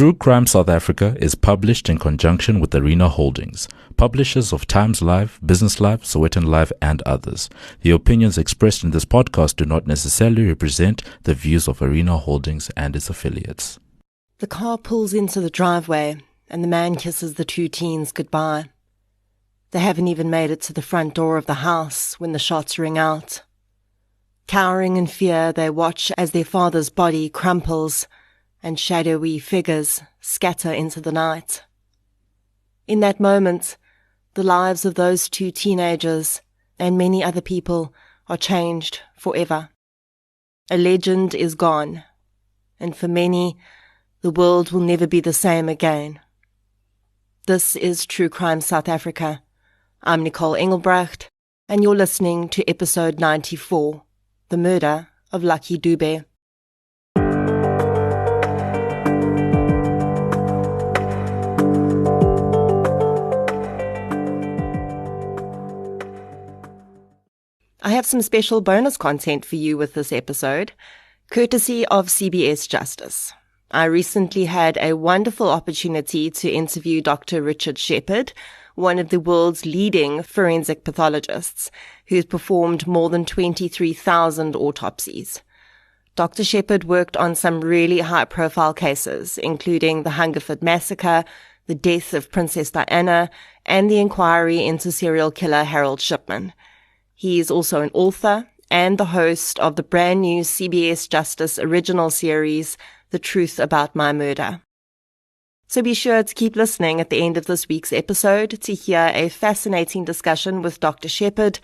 True Crime South Africa is published in conjunction with Arena Holdings, publishers of Times Live, Business Live, Sowetan Live, and others. The opinions expressed in this podcast do not necessarily represent the views of Arena Holdings and its affiliates. The car pulls into the driveway, and the man kisses the two teens goodbye. They haven't even made it to the front door of the house when the shots ring out. Cowering in fear, they watch as their father's body crumples, and shadowy figures scatter into the night. In that moment, the lives of those two teenagers and many other people are changed forever. A legend is gone, and for many, the world will never be the same again. This is True Crime South Africa. I'm Nicole Engelbrecht, and you're listening to episode 94, The Murder of Lucky Dube. I have some special bonus content for you with this episode, courtesy of CBS Justice. I recently had a wonderful opportunity to interview Dr. Richard Shepard, one of the world's leading forensic pathologists, who's performed more than 23,000 autopsies. Dr. Shepard worked on some really high-profile cases, including the Hungerford Massacre, the death of Princess Diana, and the inquiry into serial killer Harold Shipman. He is also an author and the host of the brand new CBS Justice original series, The Truth About My Murder. So be sure to keep listening at the end of this week's episode to hear a fascinating discussion with Dr. Shepard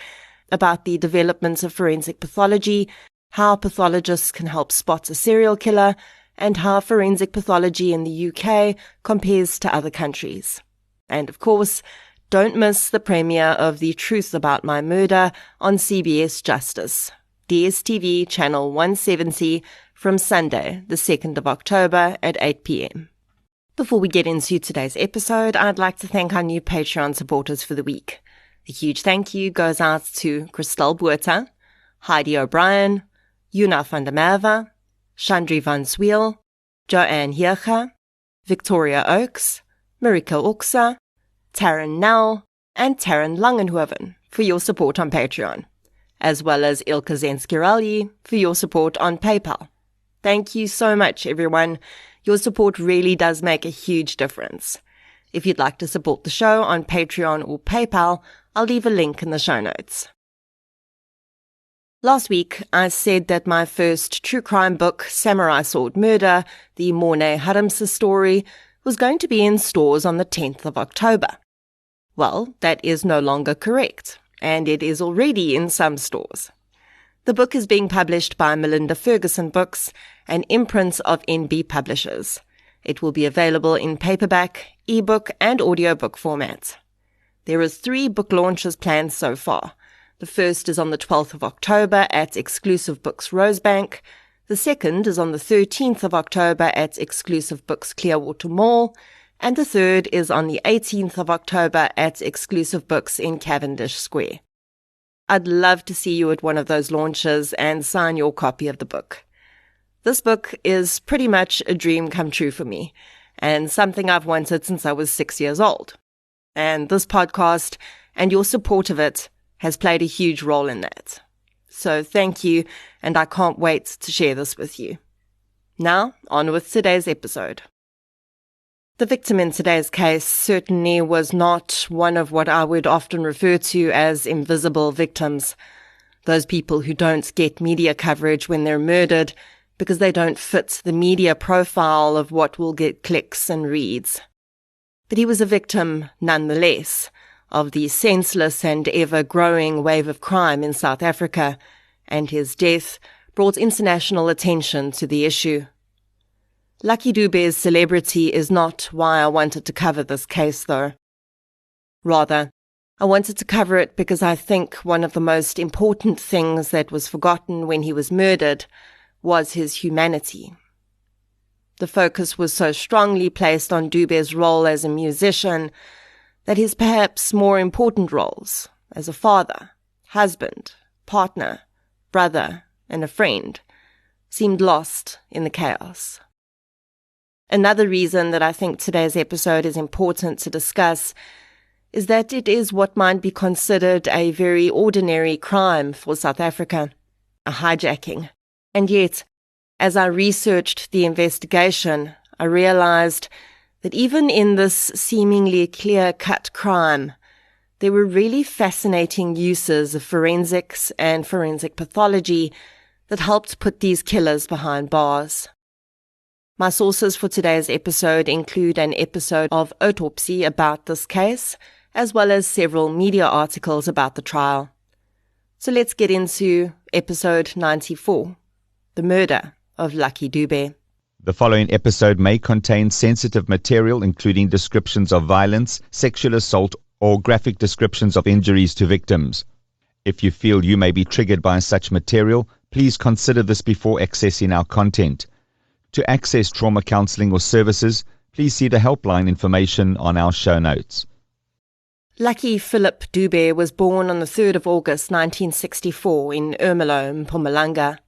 about the developments of forensic pathology, how pathologists can help spot a serial killer, and how forensic pathology in the UK compares to other countries. And of course, don't miss the premiere of The Truth About My Murder on CBS Justice, DSTV channel 170 from Sunday, the 2nd of October at 8 p.m. Before we get into today's episode, I'd like to thank our new Patreon supporters for the week. A huge thank you goes out to Christel Buerta, Heidi O'Brien, Yuna van der Merwe, Chandri van Zwiel, Joanne Hircha, Victoria Oakes, Marika Oxa, Taryn Nell, and Taryn Langenhoven for your support on Patreon, as well as Ilka Zenskirali for your support on PayPal. Thank you so much, everyone. Your support really does make a huge difference. If you'd like to support the show on Patreon or PayPal, I'll leave a link in the show notes. Last week, I said that my first true crime book, Samurai Sword Murder, the Mornay Harmse story, was going to be in stores on the 10th of October. Well, that is no longer correct, and it is already in some stores. The book is being published by Melinda Ferguson Books, an imprint of NB Publishers. It will be available in paperback, ebook, and audiobook formats. There is 3 book launches planned so far. The first is on the 12th of October at Exclusive Books Rosebank. The second is on the 13th of October at Exclusive Books Clearwater Mall. And the third is on the 18th of October at Exclusive Books in Cavendish Square. I'd love to see you at one of those launches and sign your copy of the book. This book is pretty much a dream come true for me, and something I've wanted since I was 6 years old. And this podcast and your support of it has played a huge role in that. So thank you, and I can't wait to share this with you. Now, on with today's episode. The victim in today's case certainly was not one of what I would often refer to as invisible victims. Those people who don't get media coverage when they're murdered because they don't fit the media profile of what will get clicks and reads. But he was a victim, nonetheless, of the senseless and ever-growing wave of crime in South Africa, and his death brought international attention to the issue. Lucky Dube's celebrity is not why I wanted to cover this case, though. Rather, I wanted to cover it because I think one of the most important things that was forgotten when he was murdered was his humanity. The focus was so strongly placed on Dube's role as a musician that his perhaps more important roles as a father, husband, partner, brother, and a friend seemed lost in the chaos. Another reason that I think today's episode is important to discuss is that it is what might be considered a very ordinary crime for South Africa, a hijacking. And yet, as I researched the investigation, I realized that even in this seemingly clear-cut crime, there were really fascinating uses of forensics and forensic pathology that helped put these killers behind bars. My sources for today's episode include an episode of Autopsy about this case, as well as several media articles about the trial. So let's get into episode 94, The Murder of Lucky Dube. The following episode may contain sensitive material, including descriptions of violence, sexual assault, or graphic descriptions of injuries to victims. If you feel you may be triggered by such material, please consider this before accessing our content. To access trauma counseling or services, please see the helpline information on our show notes. Lucky Philip Dube was born on the 3rd of August 1964 in Ermelo, Mpumalanga.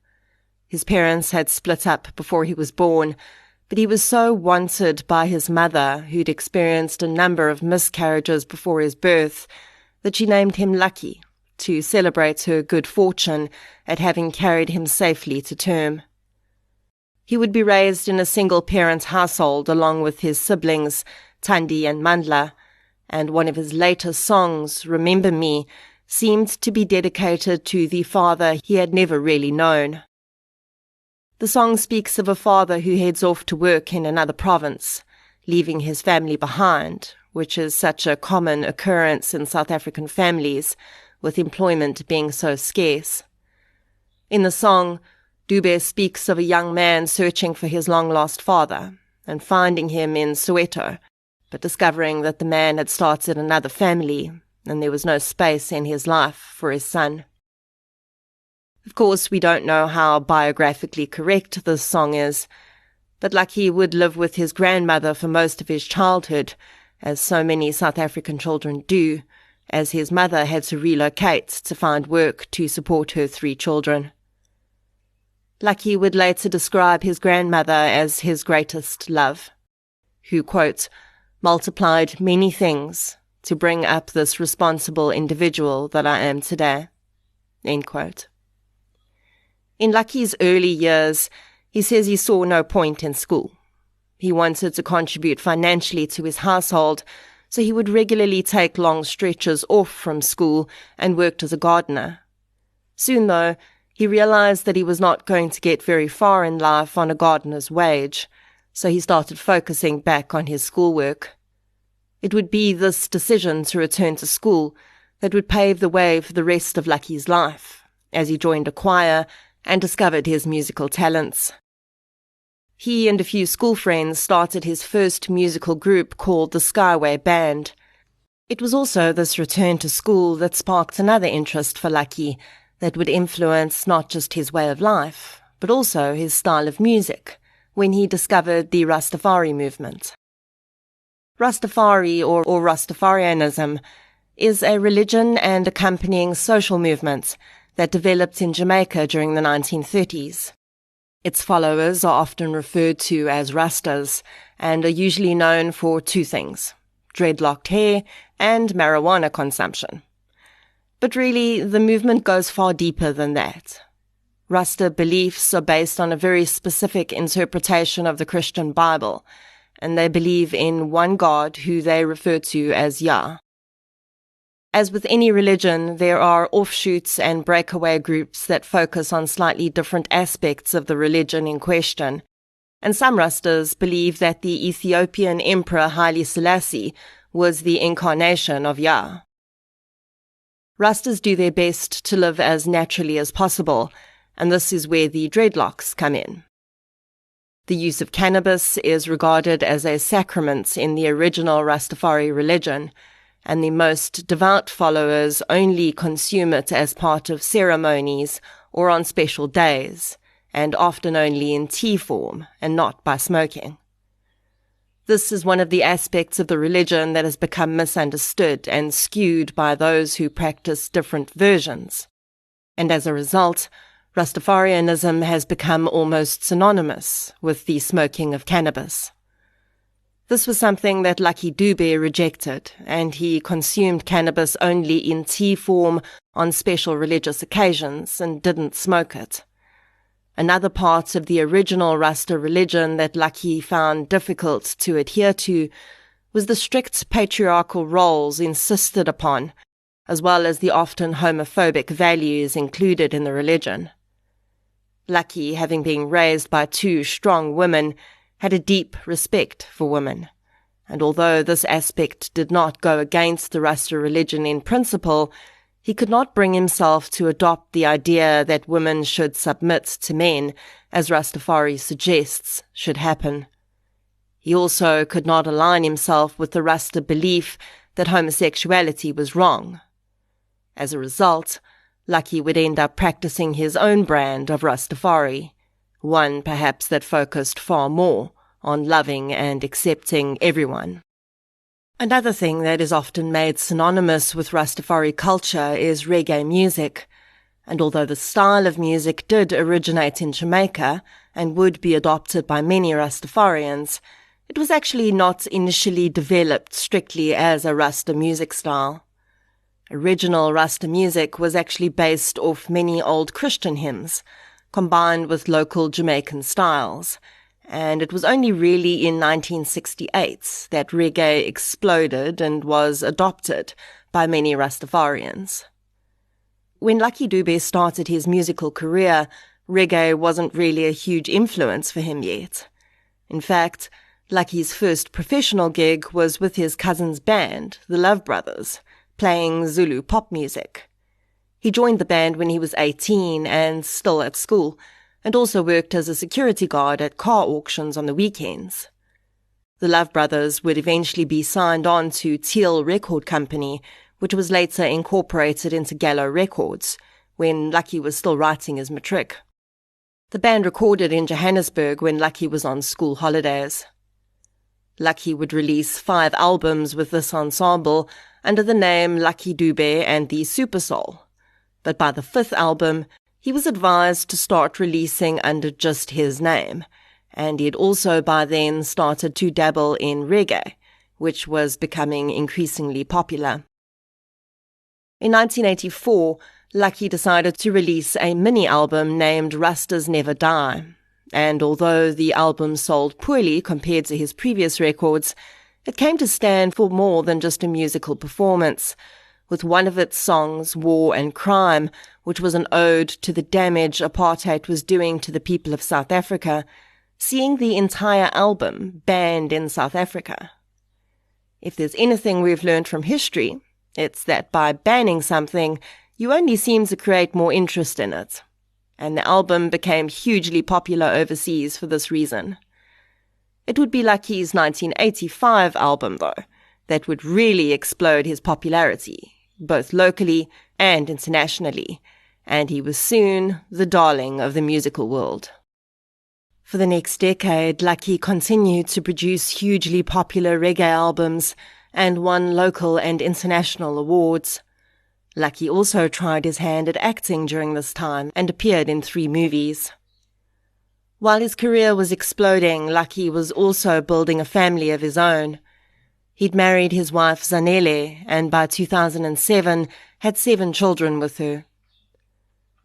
His parents had split up before he was born, but he was so wanted by his mother, who'd experienced a number of miscarriages before his birth, that she named him Lucky to celebrate her good fortune at having carried him safely to term. He would be raised in a single-parent household along with his siblings, Thandi and Mandla, and one of his later songs, Remember Me, seemed to be dedicated to the father he had never really known. The song speaks of a father who heads off to work in another province, leaving his family behind, which is such a common occurrence in South African families, with employment being so scarce. In the song, Dube speaks of a young man searching for his long-lost father and finding him in Soweto, but discovering that the man had started another family and there was no space in his life for his son. Of course, we don't know how biographically correct this song is, but Lucky would live with his grandmother for most of his childhood, as so many South African children do, as his mother had to relocate to find work to support her 3 children. Lucky would later describe his grandmother as his greatest love, who, quote, multiplied many things to bring up this responsible individual that I am today, end quote. In Lucky's early years, he says he saw no point in school. He wanted to contribute financially to his household, so he would regularly take long stretches off from school and worked as a gardener. Soon, though, he realized that he was not going to get very far in life on a gardener's wage, so he started focusing back on his schoolwork. It would be this decision to return to school that would pave the way for the rest of Lucky's life, as he joined a choir and discovered his musical talents. He and a few school friends started his first musical group called the Skyway Band. It was also this return to school that sparked another interest for Lucky that would influence not just his way of life, but also his style of music, when he discovered the Rastafari movement. Rastafari, or Rastafarianism, is a religion and accompanying social movement that developed in Jamaica during the 1930s. Its followers are often referred to as Rastas and are usually known for 2 things, dreadlocked hair and marijuana consumption. But really, the movement goes far deeper than that. Rasta beliefs are based on a very specific interpretation of the Christian Bible, and they believe in one God who they refer to as Yah. As with any religion, there are offshoots and breakaway groups that focus on slightly different aspects of the religion in question, and some Rastas believe that the Ethiopian Emperor Haile Selassie was the incarnation of Yah. Rastas do their best to live as naturally as possible, and this is where the dreadlocks come in. The use of cannabis is regarded as a sacrament in the original Rastafari religion, and the most devout followers only consume it as part of ceremonies or on special days, and often only in tea form and not by smoking. This is one of the aspects of the religion that has become misunderstood and skewed by those who practice different versions. And as a result, Rastafarianism has become almost synonymous with the smoking of cannabis. This was something that Lucky Dube rejected, and he consumed cannabis only in tea form on special religious occasions and didn't smoke it. Another part of the original Rasta religion that Lucky found difficult to adhere to was the strict patriarchal roles insisted upon, as well as the often homophobic values included in the religion. Lucky, having been raised by two strong women, had a deep respect for women, and although this aspect did not go against the Rasta religion in principle, he could not bring himself to adopt the idea that women should submit to men, as Rastafari suggests should happen. He also could not align himself with the Rasta belief that homosexuality was wrong. As a result, Lucky would end up practicing his own brand of Rastafari, one perhaps that focused far more on loving and accepting everyone. Another thing that is often made synonymous with Rastafari culture is reggae music, and although the style of music did originate in Jamaica and would be adopted by many Rastafarians, it was actually not initially developed strictly as a Rasta music style. Original Rasta music was actually based off many old Christian hymns, combined with local Jamaican styles, and it was only really in 1968 that reggae exploded and was adopted by many Rastafarians. When Lucky Dube started his musical career, reggae wasn't really a huge influence for him yet. In fact, Lucky's first professional gig was with his cousin's band, the Love Brothers, playing Zulu pop music. He joined the band when he was 18 and still at school, and also worked as a security guard at car auctions on the weekends. The Love Brothers would eventually be signed on to Teal Record Company, which was later incorporated into Gallo Records, when Lucky was still writing his matric. The band recorded in Johannesburg when Lucky was on school holidays. Lucky would release 5 albums with this ensemble under the name Lucky Dube and the Super Soul, but by the 5th album, he was advised to start releasing under just his name, and he had also by then started to dabble in reggae, which was becoming increasingly popular. In 1984, Lucky decided to release a mini-album named Rastas Never Die, and although the album sold poorly compared to his previous records, it came to stand for more than just a musical performance, with one of its songs, War and Crime, which was an ode to the damage apartheid was doing to the people of South Africa, seeing the entire album banned in South Africa. If there's anything we've learned from history, it's that by banning something, you only seem to create more interest in it. And the album became hugely popular overseas for this reason. It would be Lucky's 1985 album, though, that would really explode his popularity, both locally and internationally, and he was soon the darling of the musical world. For the next decade, Lucky continued to produce hugely popular reggae albums and won local and international awards. Lucky also tried his hand at acting during this time and appeared in 3 movies. While his career was exploding, Lucky was also building a family of his own. He'd married his wife Zanele and by 2007 had 7 children with her.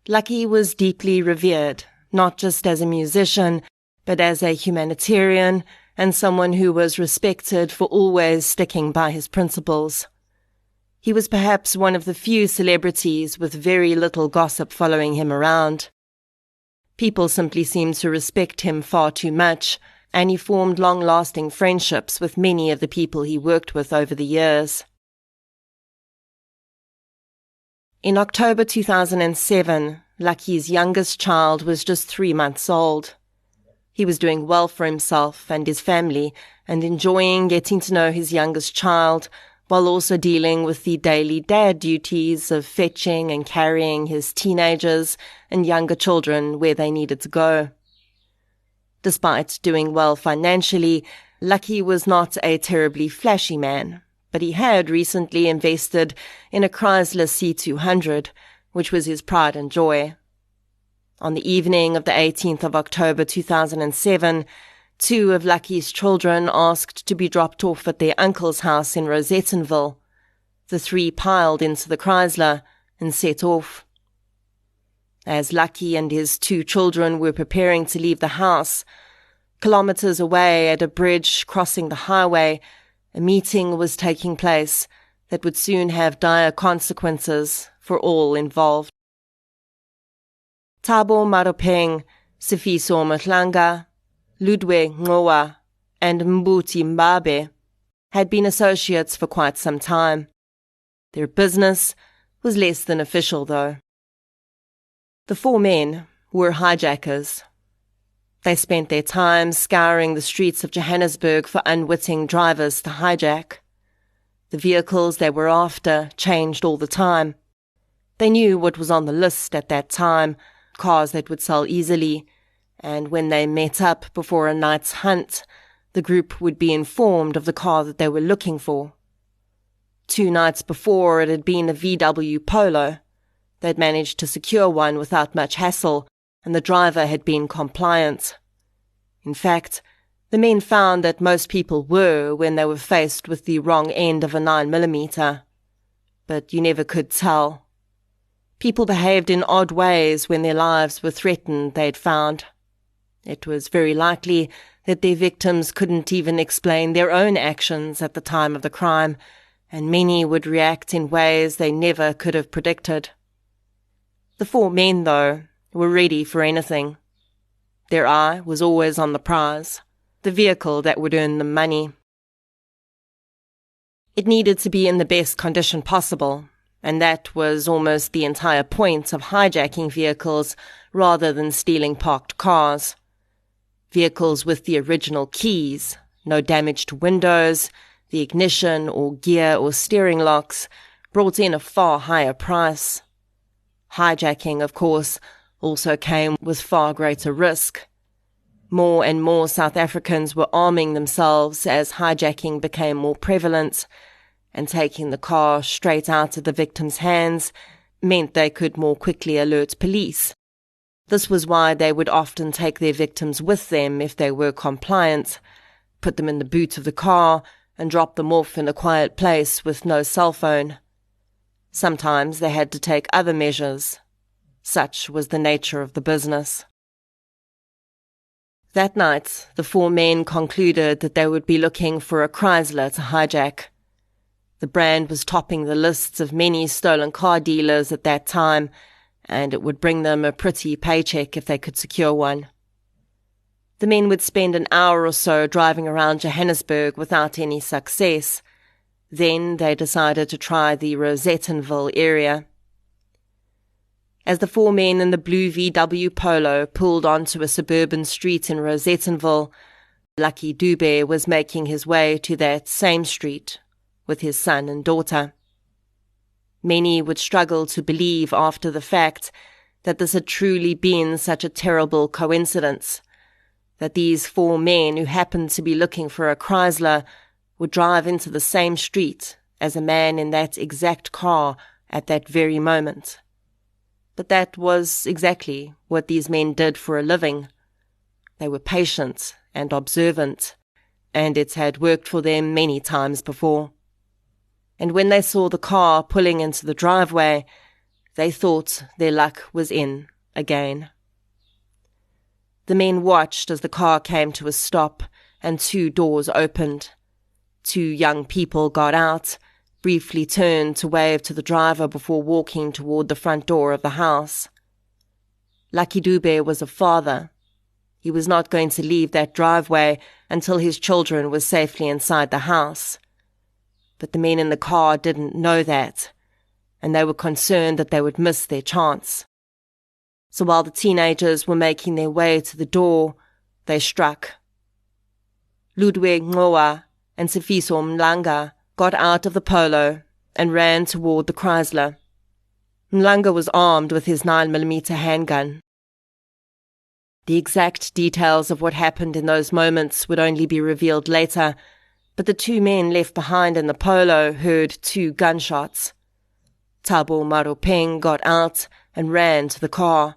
Lucky was deeply revered, not just as a musician, but as a humanitarian and someone who was respected for always sticking by his principles. He was perhaps one of the few celebrities with very little gossip following him around. People simply seemed to respect him far too much, and he formed long-lasting friendships with many of the people he worked with over the years. In October 2007, Lucky's youngest child was just 3 months old. He was doing well for himself and his family and enjoying getting to know his youngest child, while also dealing with the daily dad duties of fetching and carrying his teenagers and younger children where they needed to go. Despite doing well financially, Lucky was not a terribly flashy man, but he had recently invested in a Chrysler C200, which was his pride and joy. On the evening of the 18th of October 2007, 2 of Lucky's children asked to be dropped off at their uncle's house in Rosettenville. The 3 piled into the Chrysler and set off. As Lucky and his 2 children were preparing to leave the house, kilometers away at a bridge crossing the highway, a meeting was taking place that would soon have dire consequences for all involved. Thabo Maropeng, Sifiso Mhlanga, Ludwe Ngowa, and Mbuti Mbabe had been associates for quite some time. Their business was less than official, though. The 4 men were hijackers. They spent their time scouring the streets of Johannesburg for unwitting drivers to hijack. The vehicles they were after changed all the time. They knew what was on the list at that time, cars that would sell easily, and when they met up before a night's hunt, the group would be informed of the car that they were looking for. 2 nights before, it had been a VW Polo. They'd managed to secure one without much hassle, and the driver had been compliant. In fact, the men found that most people were when they were faced with the wrong end of a 9mm. But you never could tell. People behaved in odd ways when their lives were threatened, they'd found. It was very likely that their victims couldn't even explain their own actions at the time of the crime, and many would react in ways they never could have predicted. The 4 men, though, were ready for anything. Their eye was always on the prize, the vehicle that would earn them money. It needed to be in the best condition possible, and that was almost the entire point of hijacking vehicles rather than stealing parked cars. Vehicles with the original keys, no damaged windows, the ignition or gear or steering locks, brought in a far higher price. Hijacking, of course, also came with far greater risk. More and more South Africans were arming themselves as hijacking became more prevalent, and taking the car straight out of the victim's hands meant they could more quickly alert police. This was why they would often take their victims with them if they were compliant, put them in the boot of the car, and drop them off in a quiet place with no cell phone. Sometimes they had to take other measures. Such was the nature of the business. That night, the 4 men concluded that they would be looking for a Chrysler to hijack. The brand was topping the lists of many stolen car dealers at that time, and it would bring them a pretty paycheck if they could secure one. The men would spend an hour or so driving around Johannesburg without any success. Then they decided to try the Rosettenville area. As the 4 men in the blue VW Polo pulled onto a suburban street in Rosettenville, Lucky Dube was making his way to that same street with his son and daughter. Many would struggle to believe after the fact that this had truly been such a terrible coincidence, that these 4 men who happened to be looking for a Chrysler would drive into the same street as a man in that exact car at that very moment. But that was exactly what these men did for a living. They were patient and observant, and it had worked for them many times before. And when they saw the car pulling into the driveway, they thought their luck was in again. The men watched as the car came to a stop and 2 doors opened. 2 young people got out, briefly turned to wave to the driver before walking toward the front door of the house. Lucky Dube was a father. He was not going to leave that driveway until his children were safely inside the house. But the men in the car didn't know that, and they were concerned that they would miss their chance. So while the teenagers were making their way to the door, they struck. Ludwe Ngowa and Sifiso Mhlanga got out of the Polo and ran toward the Chrysler. Mhlanga was armed with his 9mm handgun. The exact details of what happened in those moments would only be revealed later, but the 2 men left behind in the Polo heard 2 gunshots. Thabo Maropeng got out and ran to the car.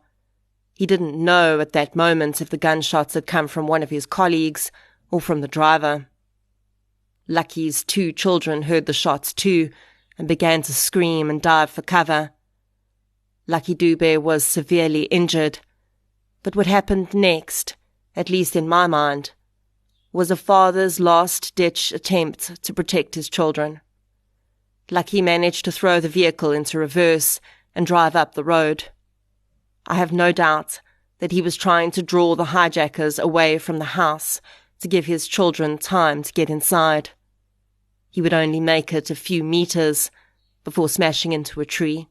He didn't know at that moment if the gunshots had come from one of his colleagues or from the driver. Lucky's 2 children heard the shots too and began to scream and dive for cover. Lucky Dube was severely injured, but what happened next, at least in my mind, was a father's last-ditch attempt to protect his children. Lucky managed to throw the vehicle into reverse and drive up the road. I have no doubt that he was trying to draw the hijackers away from the house to give his children time to get inside. He would only make it a few meters before smashing into a tree.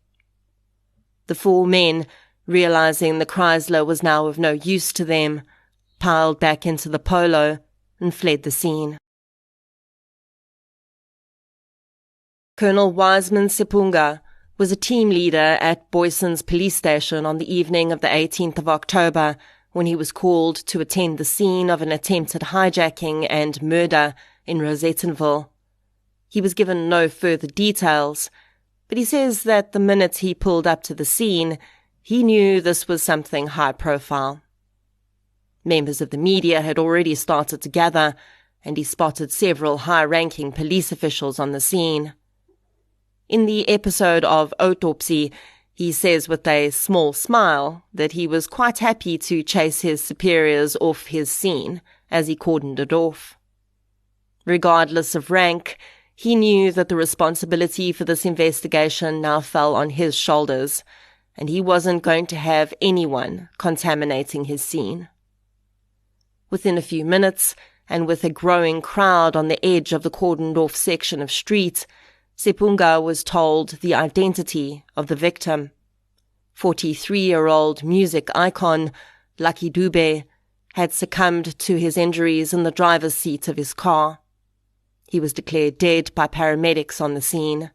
The 4 men, realizing the Chrysler was now of no use to them, piled back into the Polo and fled the scene. Colonel Wiseman Sepunga was a team leader at Boyson's police station on the evening of the 18th of October when he was called to attend the scene of an attempted hijacking and murder in Rosettenville. He was given no further details, but he says that the minute he pulled up to the scene, he knew this was something high profile. Members of the media had already started to gather, and he spotted several high-ranking police officials on the scene. In the episode of Autopsy, he says with a small smile that he was quite happy to chase his superiors off his scene as he cordoned it off. Regardless of rank, he knew that the responsibility for this investigation now fell on his shoulders, and he wasn't going to have anyone contaminating his scene. Within a few minutes, and with a growing crowd on the edge of the cordoned-off section of street, Sepunga was told the identity of the victim. 43-year-old music icon Lucky Dube had succumbed to his injuries in the driver's seat of his car. He was declared dead by paramedics on the scene.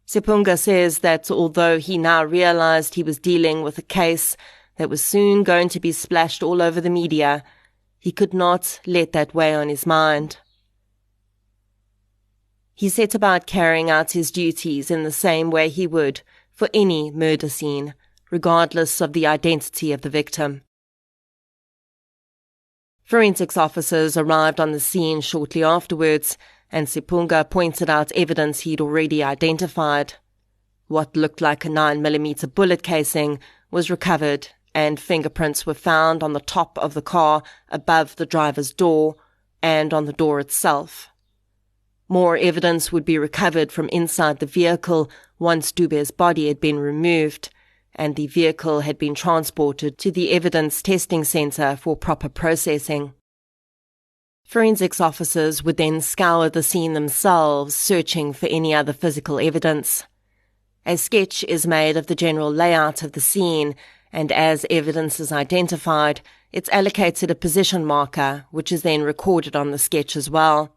Sepunga says that although he now realized he was dealing with a case that was soon going to be splashed all over the media, he could not let that weigh on his mind. He set about carrying out his duties in the same way he would for any murder scene, regardless of the identity of the victim. Forensics officers arrived on the scene shortly afterwards, and Sepunga pointed out evidence he'd already identified. What looked like a 9mm bullet casing was recovered, and fingerprints were found on the top of the car above the driver's door and on the door itself. More evidence would be recovered from inside the vehicle once Dube's body had been removed, and the vehicle had been transported to the evidence testing centre for proper processing. Forensics officers would then scour the scene themselves, searching for any other physical evidence. A sketch is made of the general layout of the scene, and as evidence is identified, it's allocated a position marker, which is then recorded on the sketch as well.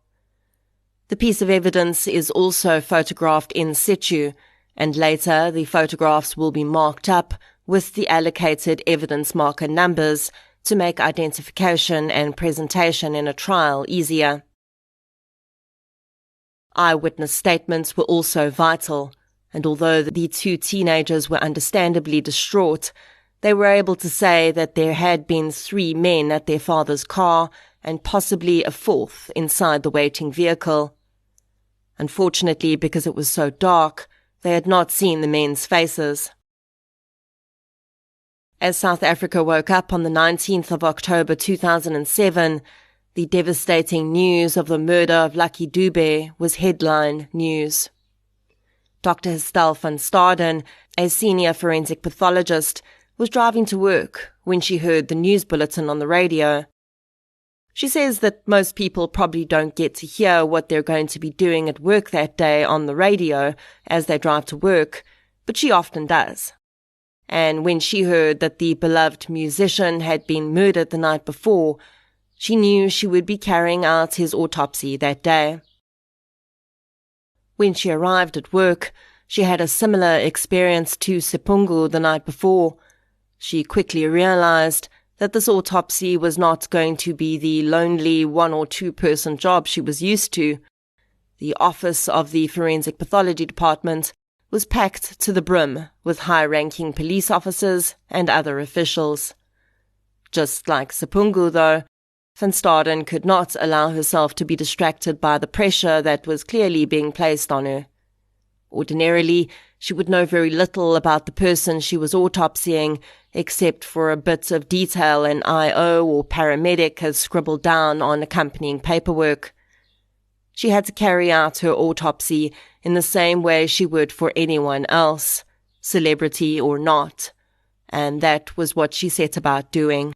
The piece of evidence is also photographed in situ, and later the photographs will be marked up with the allocated evidence marker numbers to make identification and presentation in a trial easier. Eyewitness statements were also vital, and although the 2 teenagers were understandably distraught, they were able to say that there had been 3 men at their father's car and possibly a 4th inside the waiting vehicle. Unfortunately, because it was so dark, they had not seen the men's faces. As South Africa woke up on the 19th of October 2007, the devastating news of the murder of Lucky Dube was headline news. Dr. Estelle van Staden, a senior forensic pathologist, was driving to work when she heard the news bulletin on the radio. She says that most people probably don't get to hear what they're going to be doing at work that day on the radio as they drive to work, but she often does. And when she heard that the beloved musician had been murdered the night before, she knew she would be carrying out his autopsy that day. When she arrived at work, she had a similar experience to Sepunga the night before. She quickly realized that this autopsy was not going to be the lonely 1 or 2 person job she was used to. The office of the forensic pathology department was packed to the brim with high-ranking police officers and other officials. Just like Sipungu, though, Van Staden could not allow herself to be distracted by the pressure that was clearly being placed on her. Ordinarily, she would know very little about the person she was autopsying, except for a bit of detail an IO or paramedic has scribbled down on accompanying paperwork. She had to carry out her autopsy in the same way she would for anyone else, celebrity or not, and that was what she set about doing.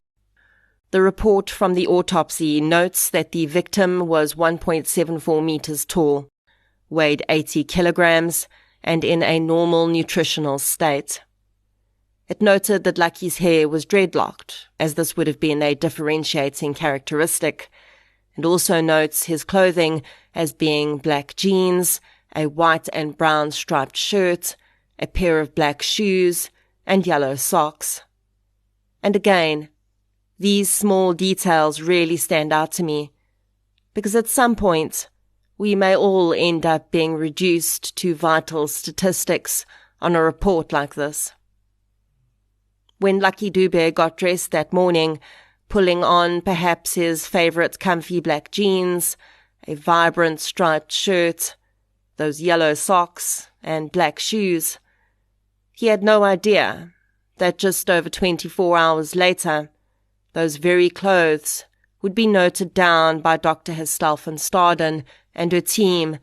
The report from the autopsy notes that the victim was 1.74 meters tall, weighed 80 kilograms, and in a normal nutritional state. It noted that Lucky's hair was dreadlocked, as this would have been a differentiating characteristic, and also notes his clothing as being black jeans, a white and brown striped shirt, a pair of black shoes, and yellow socks. And again, these small details really stand out to me, because at some point, we may all end up being reduced to vital statistics on a report like this. When Lucky Dube got dressed that morning, pulling on perhaps his favourite comfy black jeans, a vibrant striped shirt, those yellow socks, and black shoes, he had no idea that just over 24 hours later, those very clothes would be noted down by Dr. Estelle van Staden and her team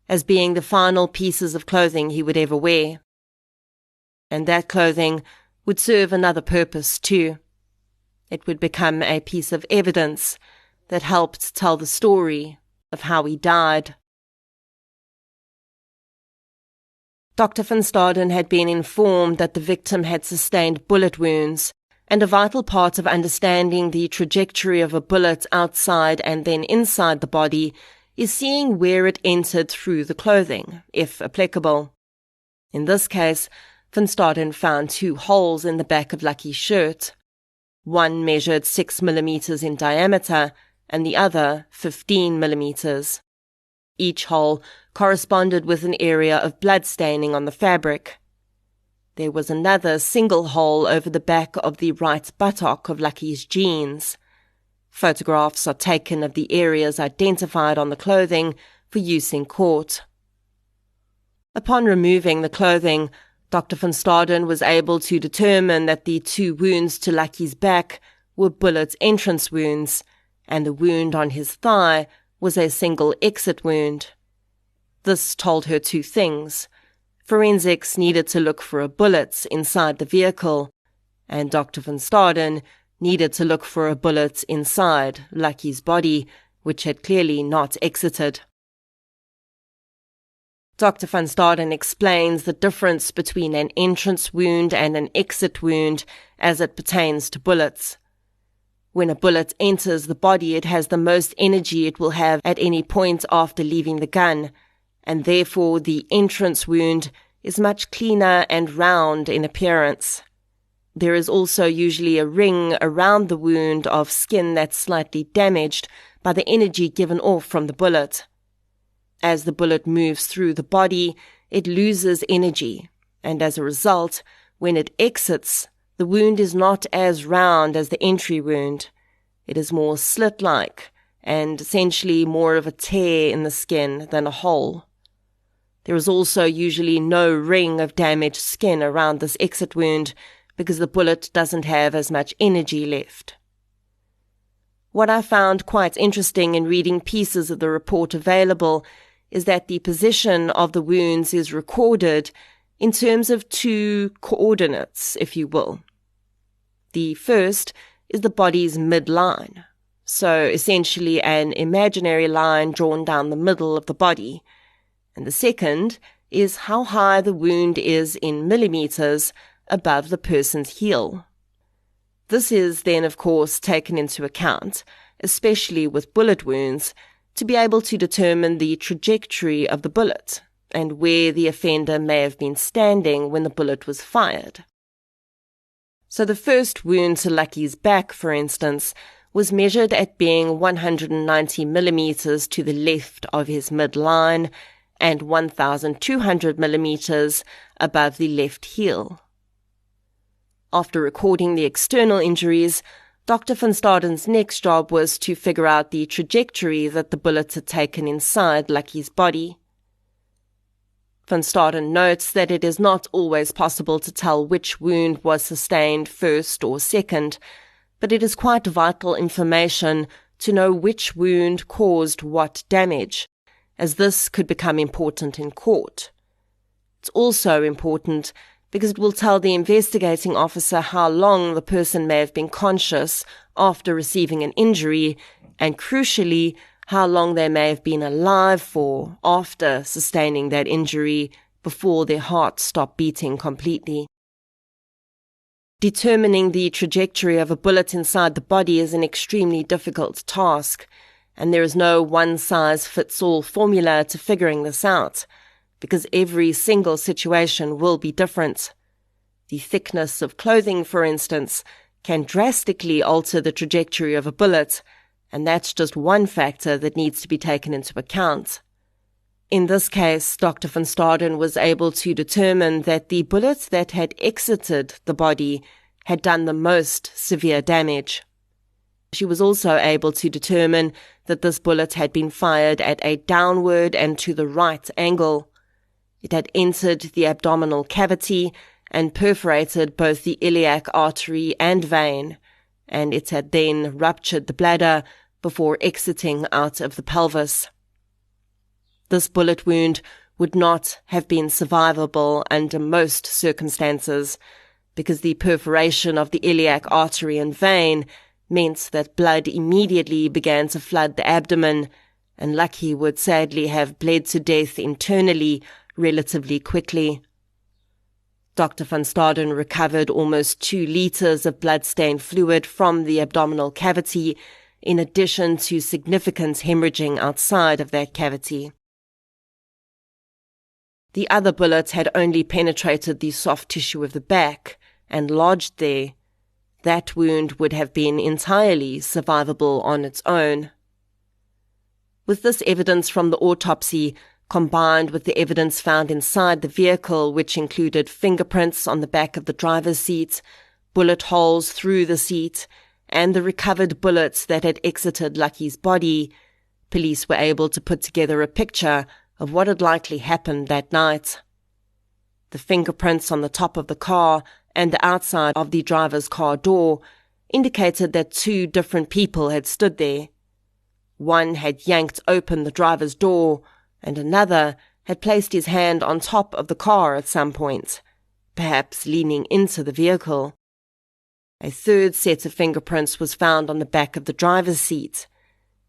as being the final pieces of clothing he would ever wear. And that clothing would serve another purpose too. It would become a piece of evidence that helped tell the story of how he died. Dr. van Staden had been informed that the victim had sustained bullet wounds, and a vital part of understanding the trajectory of a bullet outside and then inside the body is seeing where it entered through the clothing, if applicable. In this case, Van Staden found 2 holes in the back of Lucky's shirt. One measured 6 millimeters in diameter, and the other 15 millimeters. Each hole corresponded with an area of blood staining on the fabric. There was another single hole over the back of the right buttock of Lucky's jeans. Photographs are taken of the areas identified on the clothing for use in court. Upon removing the clothing, Dr. van Staden was able to determine that the 2 wounds to Lucky's back were bullet entrance wounds, and the wound on his thigh was a single exit wound. This told her 2 things. Forensics needed to look for a bullet inside the vehicle, and Dr. van Staden needed to look for a bullet inside Lucky's body, which had clearly not exited. Dr. van Staden explains the difference between an entrance wound and an exit wound as it pertains to bullets. When a bullet enters the body, it has the most energy it will have at any point after leaving the gun, and therefore the entrance wound is much cleaner and round in appearance. There is also usually a ring around the wound of skin that's slightly damaged by the energy given off from the bullet. As the bullet moves through the body, it loses energy, and as a result, when it exits, the wound is not as round as the entry wound. It is more slit-like, and essentially more of a tear in the skin than a hole. There is also usually no ring of damaged skin around this exit wound because the bullet doesn't have as much energy left. What I found quite interesting in reading pieces of the report available is that the position of the wounds is recorded in terms of 2 coordinates, if you will. The first is the body's midline, so essentially an imaginary line drawn down the middle of the body, and the second is how high the wound is in millimeters above the person's heel. This is then, of course, taken into account, especially with bullet wounds, to be able to determine the trajectory of the bullet and where the offender may have been standing when the bullet was fired. So the first wound to Lucky's back, for instance, was measured at being 190 millimeters to the left of his midline and 1,200 millimeters above the left heel. After recording the external injuries, Dr. van Staden's next job was to figure out the trajectory that the bullets had taken inside Lucky's body. Van Staden notes that it is not always possible to tell which wound was sustained first or second, but it is quite vital information to know which wound caused what damage, as this could become important in court. It's also important because it will tell the investigating officer how long the person may have been conscious after receiving an injury, and crucially, how long they may have been alive for after sustaining that injury before their heart stopped beating completely. Determining the trajectory of a bullet inside the body is an extremely difficult task, and there is no one-size-fits-all formula to figuring this out, because every single situation will be different. The thickness of clothing, for instance, can drastically alter the trajectory of a bullet, and that's just one factor that needs to be taken into account. In this case, Dr. van Staden was able to determine that the bullet that had exited the body had done the most severe damage. She was also able to determine that this bullet had been fired at a downward and to the right angle. It had entered the abdominal cavity and perforated both the iliac artery and vein, and it had then ruptured the bladder before exiting out of the pelvis. This bullet wound would not have been survivable under most circumstances, because the perforation of the iliac artery and vein meant that blood immediately began to flood the abdomen, and Lucky would sadly have bled to death internally relatively quickly. Dr. van Staden recovered almost 2 liters of blood-stained fluid from the abdominal cavity, in addition to significant hemorrhaging outside of that cavity. The other bullet had only penetrated the soft tissue of the back and lodged there. That wound would have been entirely survivable on its own. With this evidence from the autopsy, combined with the evidence found inside the vehicle, which included fingerprints on the back of the driver's seat, bullet holes through the seat, and the recovered bullets that had exited Lucky's body, police were able to put together a picture of what had likely happened that night. The fingerprints on the top of the car and the outside of the driver's car door indicated that 2 different people had stood there. One had yanked open the driver's door, and another had placed his hand on top of the car at some point, perhaps leaning into the vehicle. A third set of fingerprints was found on the back of the driver's seat.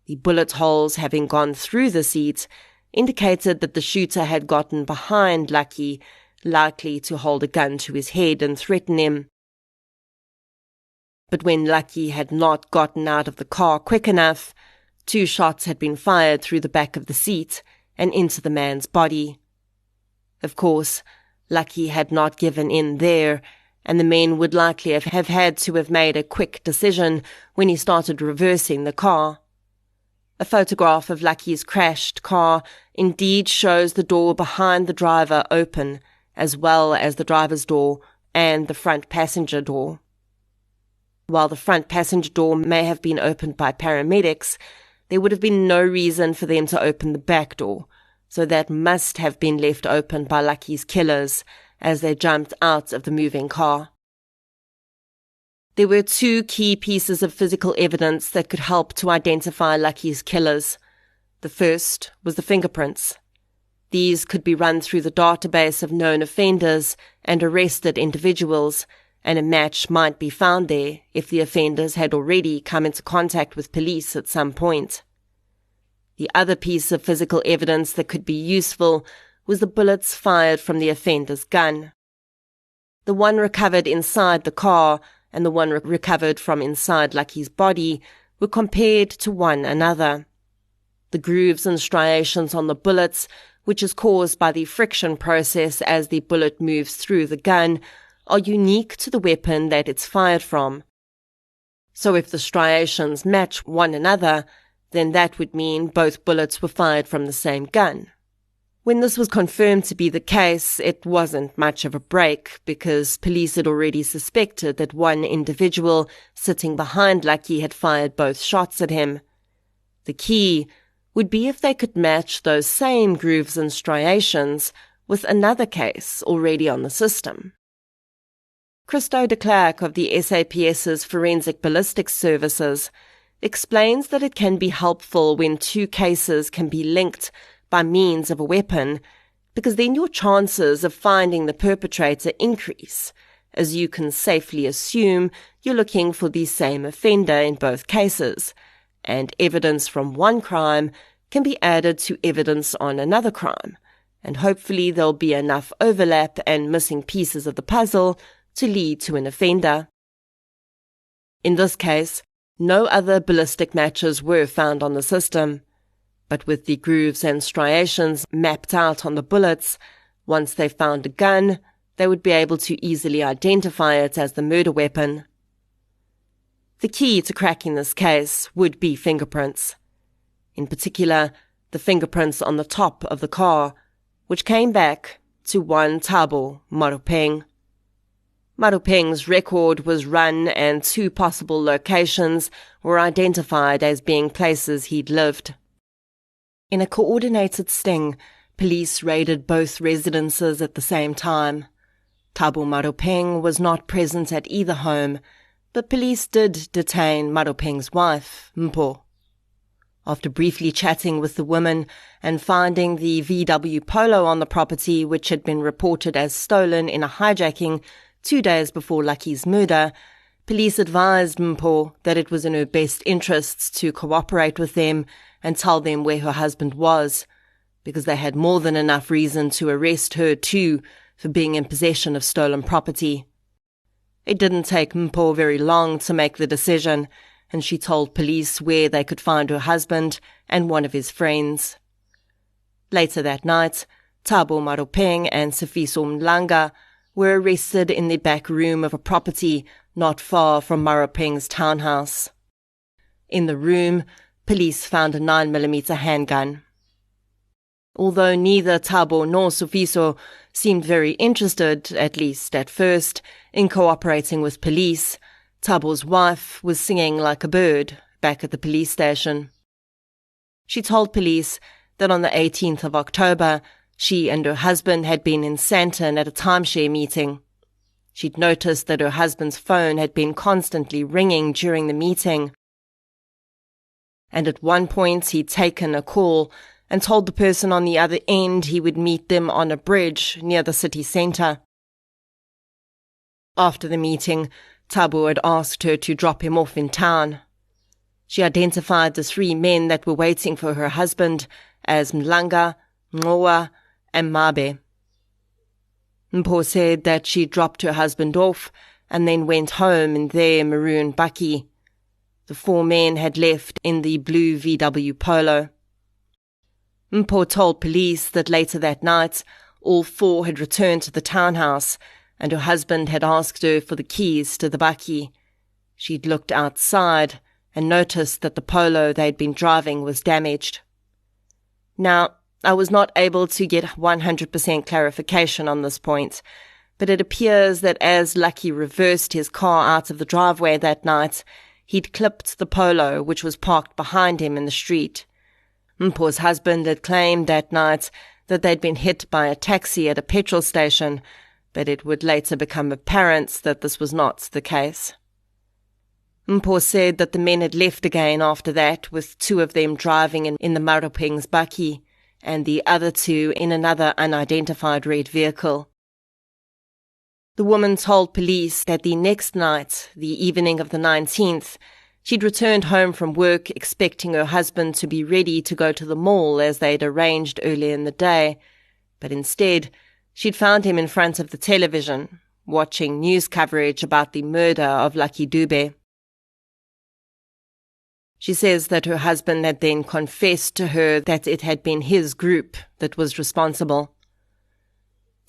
The bullet holes having gone through the seat indicated that the shooter had gotten behind Lucky, likely to hold a gun to his head and threaten him. But when Lucky had not gotten out of the car quick enough, 2 shots had been fired through the back of the seat and into the man's body. Of course, Lucky had not given in there, and the men would likely have had to have made a quick decision when he started reversing the car. A photograph of Lucky's crashed car indeed shows the door behind the driver open, as well as the driver's door and the front passenger door. While the front passenger door may have been opened by paramedics, there would have been no reason for them to open the back door, so that must have been left open by Lucky's killers as they jumped out of the moving car. There were 2 key pieces of physical evidence that could help to identify Lucky's killers. The first was the fingerprints. These could be run through the database of known offenders and arrested individuals, and a match might be found there if the offenders had already come into contact with police at some point. The other piece of physical evidence that could be useful was the bullets fired from the offender's gun. The one recovered inside the car and the one recovered from inside Lucky's body were compared to one another. The grooves and striations on the bullets, which is caused by the friction process as the bullet moves through the gun, are unique to the weapon that it's fired from. So if the striations match one another, then that would mean both bullets were fired from the same gun. When this was confirmed to be the case, it wasn't much of a break because police had already suspected that one individual sitting behind Lucky had fired both shots at him. The key would be if they could match those same grooves and striations with another case already on the system. Christo de Klerk of the SAPS's Forensic Ballistics Services explains that it can be helpful when two cases can be linked by means of a weapon, because then your chances of finding the perpetrator increase, as you can safely assume you're looking for the same offender in both cases, and evidence from one crime can be added to evidence on another crime, and hopefully there'll be enough overlap and missing pieces of the puzzle to lead to an offender. In this case, no other ballistic matches were found on the system, but with the grooves and striations mapped out on the bullets, once they found a gun, they would be able to easily identify it as the murder weapon. The key to cracking this case would be fingerprints. In particular, the fingerprints on the top of the car, which came back to one Thabo Maropeng. Maropeng's record was run and two possible locations were identified as being places he'd lived. In a coordinated sting, police raided both residences at the same time. Thabo Maropeng was not present at either home, but police did detain Maropeng's wife, Mpho. After briefly chatting with the woman and finding the VW Polo on the property, which had been reported as stolen in a hijacking 2 days before Lucky's murder, police advised Mpho that it was in her best interests to cooperate with them and tell them where her husband was, because they had more than enough reason to arrest her too for being in possession of stolen property. It didn't take Mpho very long to make the decision, and she told police where they could find her husband and one of his friends. Later that night, Thabo Maropeng and Sifiso Mlanga were arrested in the back room of a property not far from Maropeng's townhouse. In the room, police found a 9mm handgun. Although neither Thabo nor Sifiso seemed very interested, at least at first, in cooperating with police, Thabo's wife was singing like a bird back at the police station. She told police that on the 18th of October, she and her husband had been in Sandton at a timeshare meeting. She'd noticed that her husband's phone had been constantly ringing during the meeting, and at one point he'd taken a call and told the person on the other end he would meet them on a bridge near the city centre. After the meeting, Thabo had asked her to drop him off in town. She identified the 3 men that were waiting for her husband as Mlanga, Ngoa, and Mabe. Mpho said that she dropped her husband off and then went home in their maroon bakkie. The 4 men had left in the blue VW Polo. Mpho told police that later that night, all 4 had returned to the townhouse and her husband had asked her for the keys to the bakkie. She'd looked outside and noticed that the Polo they'd been driving was damaged. Now, I was not able to get 100% clarification on this point, but it appears that as Lucky reversed his car out of the driveway that night, he'd clipped the Polo which was parked behind him in the street. Mpho's husband had claimed that night that they'd been hit by a taxi at a petrol station, but it would later become apparent that this was not the case. Mpho said that the men had left again after that, with 2 of them driving in the Maropeng's bakkie, and the other 2 in another unidentified red vehicle. The woman told police that the next night, the evening of the 19th, she'd returned home from work expecting her husband to be ready to go to the mall as they'd arranged earlier in the day, but instead she'd found him in front of the television, watching news coverage about the murder of Lucky Dube. She says that her husband had then confessed to her that it had been his group that was responsible.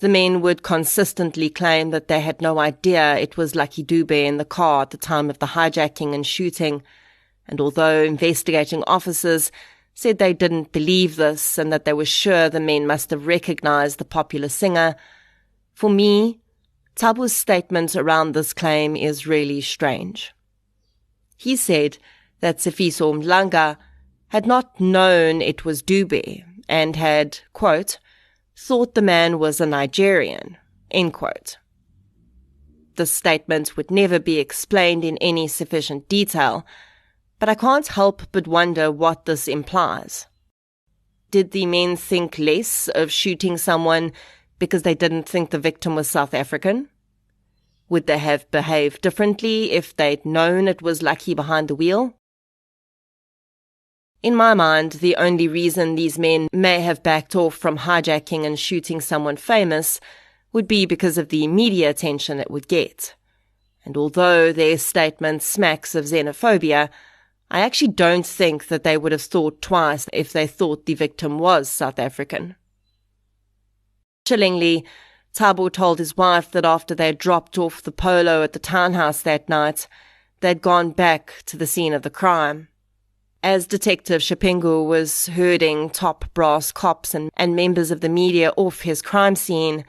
The men would consistently claim that they had no idea it was Lucky Dube in the car at the time of the hijacking and shooting, and although investigating officers said they didn't believe this and that they were sure the men must have recognized the popular singer. For me, Thabo's statement around this claim is really strange. He said that Sifiso Mlanga had not known it was Dube and had, quote, thought the man was a Nigerian, end quote. This statement would never be explained in any sufficient detail, but I can't help but wonder what this implies. Did the men think less of shooting someone because they didn't think the victim was South African? Would they have behaved differently if they'd known it was Lucky behind the wheel? In my mind, the only reason these men may have backed off from hijacking and shooting someone famous would be because of the media attention it would get. And although their statement smacks of xenophobia, I actually don't think that they would have thought twice if they thought the victim was South African. Chillingly, Thabo told his wife that after they had dropped off the polo at the townhouse that night, they'd gone back to the scene of the crime. As Detective Shipingu was herding top brass cops and members of the media off his crime scene,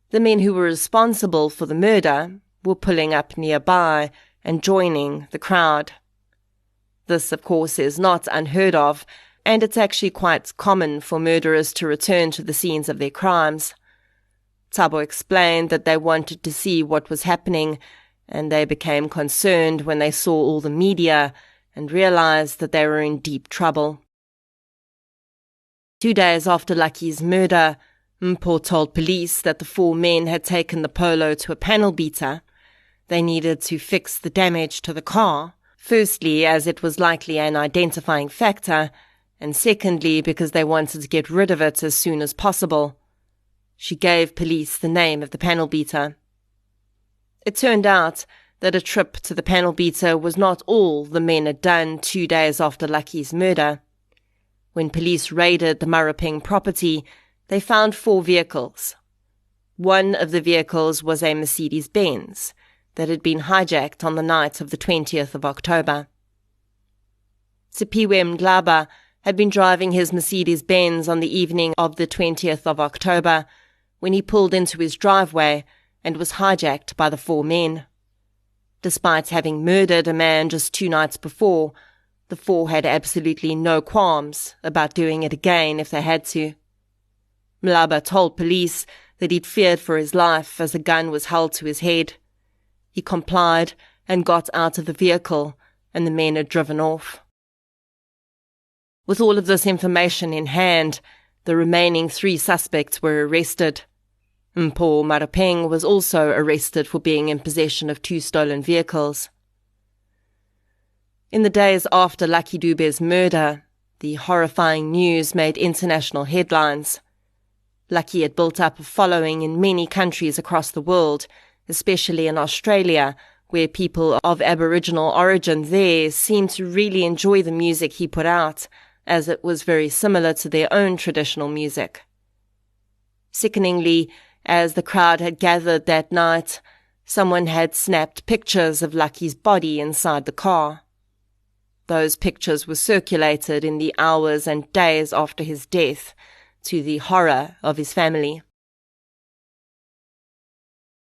the men who were responsible for the murder were pulling up nearby and joining the crowd. This, of course, is not unheard of, and it's actually quite common for murderers to return to the scenes of their crimes. Thabo explained that they wanted to see what was happening, and they became concerned when they saw all the media and realized that they were in deep trouble. 2 days after Lucky's murder, Mpho told police that the 4 men had taken the polo to a panel beater. They needed to fix the damage to the car, firstly as it was likely an identifying factor, and secondly because they wanted to get rid of it as soon as possible. She gave police the name of the panel beater. It turned out that a trip to the panel beater was not all the men had done 2 days after Lucky's murder. When police raided the Maraping property, they found 4 vehicles. One of the vehicles was a Mercedes-Benz that had been hijacked on the night of the 20th of October. Sipiwe Mdlaba had been driving his Mercedes-Benz on the evening of the 20th of October when he pulled into his driveway and was hijacked by the 4 men. Despite having murdered a man just 2 nights before, the 4 had absolutely no qualms about doing it again if they had to. Mlaba told police that he'd feared for his life as a gun was held to his head. He complied and got out of the vehicle, and the men had driven off. With all of this information in hand, the remaining 3 suspects were arrested. Mpho Marapeng was also arrested for being in possession of 2 stolen vehicles. In the days after Lucky Dube's murder, the horrifying news made international headlines. Lucky had built up a following in many countries across the world, especially in Australia, where people of Aboriginal origin there seemed to really enjoy the music he put out, as it was very similar to their own traditional music. Sickeningly, as the crowd had gathered that night, someone had snapped pictures of Lucky's body inside the car. Those pictures were circulated in the hours and days after his death, to the horror of his family.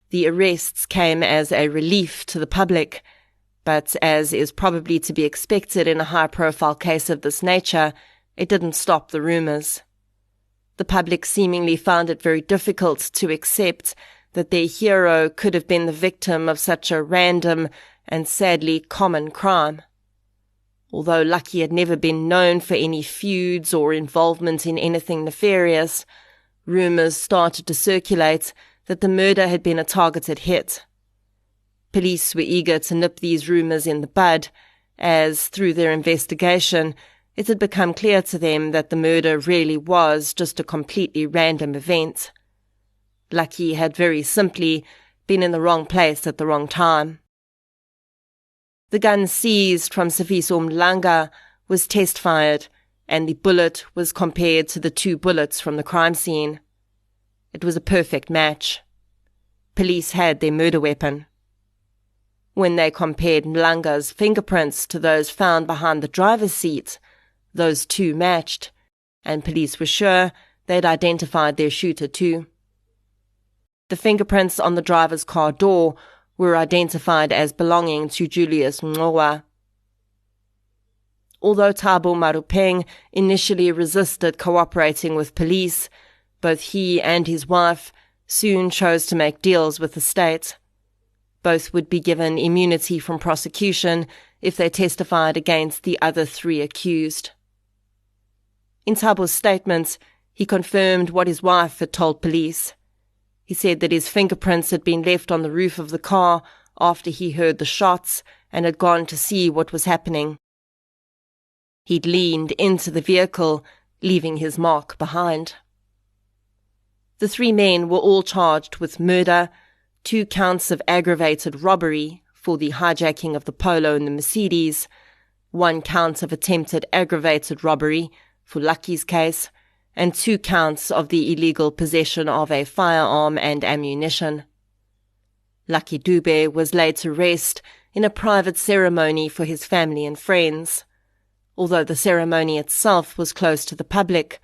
The arrests came as a relief to the public, but as is probably to be expected in a high-profile case of this nature, it didn't stop the rumours. The public seemingly found it very difficult to accept that their hero could have been the victim of such a random and sadly common crime. Although Lucky had never been known for any feuds or involvement in anything nefarious, rumours started to circulate that the murder had been a targeted hit. Police were eager to nip these rumours in the bud, as, through their investigation, it had become clear to them that the murder really was just a completely random event. Lucky had very simply been in the wrong place at the wrong time. The gun seized from Sifiso Mlanga was test-fired, and the bullet was compared to the 2 bullets from the crime scene. It was a perfect match. Police had their murder weapon. When they compared Mlanga's fingerprints to those found behind the driver's seat, Those two matched, and police were sure they'd identified their shooter too. The fingerprints on the driver's car door were identified as belonging to Julius Ngcowa. Although Thabo Marupeng initially resisted cooperating with police, both he and his wife soon chose to make deals with the state. Both would be given immunity from prosecution if they testified against the other three accused. In Thabo's statement, he confirmed what his wife had told police. He said that his fingerprints had been left on the roof of the car after he heard the shots and had gone to see what was happening. He'd leaned into the vehicle, leaving his mark behind. The three men were all charged with murder, 2 counts of aggravated robbery for the hijacking of the Polo and the Mercedes, 1 count of attempted aggravated robbery for Lucky's case, and 2 counts of the illegal possession of a firearm and ammunition. Lucky Dube was laid to rest in a private ceremony for his family and friends. Although the ceremony itself was closed to the public,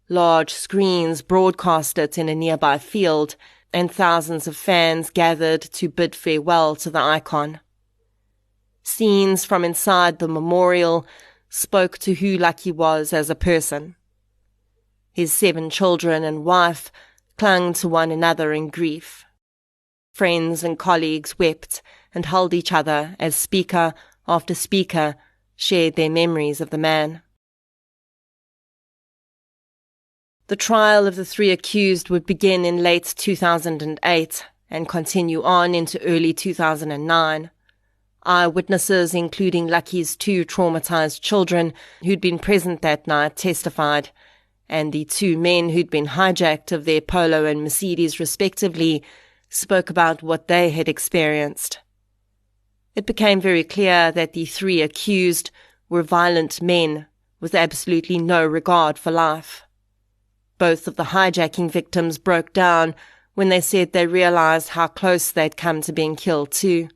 large screens broadcast it in a nearby field, and thousands of fans gathered to bid farewell to the icon. Scenes from inside the memorial spoke to who Lucky was as a person. His 7 children and wife clung to one another in grief. Friends and colleagues wept and held each other as speaker after speaker shared their memories of the man. The trial of the 3 accused would begin in late 2008 and continue on into early 2009. Eyewitnesses, including Lucky's 2 traumatized children who'd been present that night, testified, and the 2 men who'd been hijacked of their Polo and Mercedes respectively spoke about what they had experienced. It became very clear that the 3 accused were violent men with absolutely no regard for life. Both of the hijacking victims broke down when they said they realized how close they'd come to being killed too.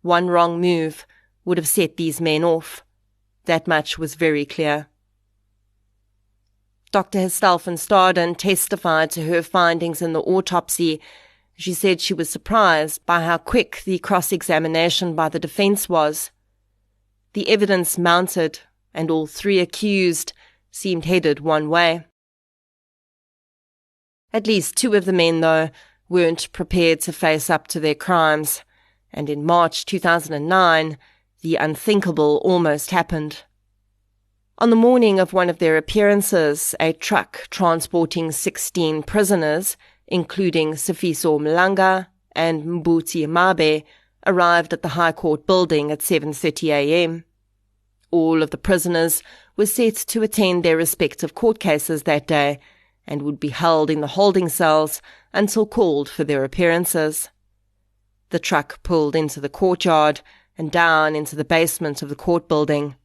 One wrong move would have set these men off. That much was very clear. Dr. Hestel van Staden testified to her findings in the autopsy. She said she was surprised by how quick the cross-examination by the defense was. The evidence mounted, and all 3 accused seemed headed one way. At least 2 of the men, though, weren't prepared to face up to their crimes, and in March 2009, the unthinkable almost happened. On the morning of one of their appearances, a truck transporting 16 prisoners, including Sifiso Mlanga and Mbuti Mabe, arrived at the High Court building at 7:30 a.m. All of the prisoners were set to attend their respective court cases that day and would be held in the holding cells until called for their appearances. The truck pulled into the courtyard and down into the basement of the court building.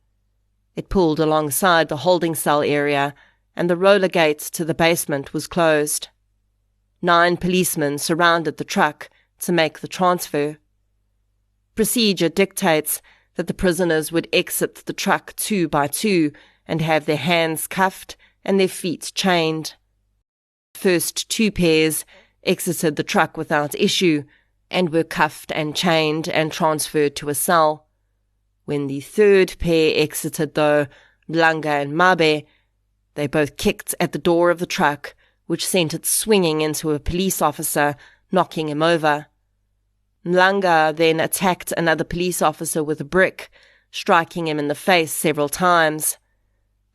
It pulled alongside the holding cell area, and the roller gate to the basement was closed. 9 policemen surrounded the truck to make the transfer. Procedure dictates that the prisoners would exit the truck 2 by 2 and have their hands cuffed and their feet chained. First 2 pairs exited the truck without issue and were cuffed and chained and transferred to a cell. When the 3rd pair exited, though, Mlanga and Mabe, they both kicked at the door of the truck, which sent it swinging into a police officer, knocking him over. Mlanga then attacked another police officer with a brick, striking him in the face several times.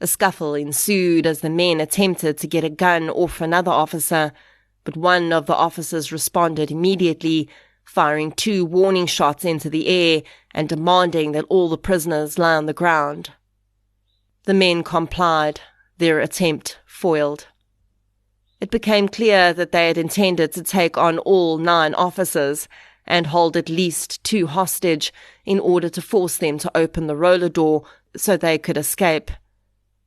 A scuffle ensued as the men attempted to get a gun off another officer, but one of the officers responded immediately, firing 2 warning shots into the air and demanding that all the prisoners lie on the ground. The men complied, their attempt foiled. It became clear that they had intended to take on all 9 officers and hold at least 2 hostage in order to force them to open the roller door so they could escape.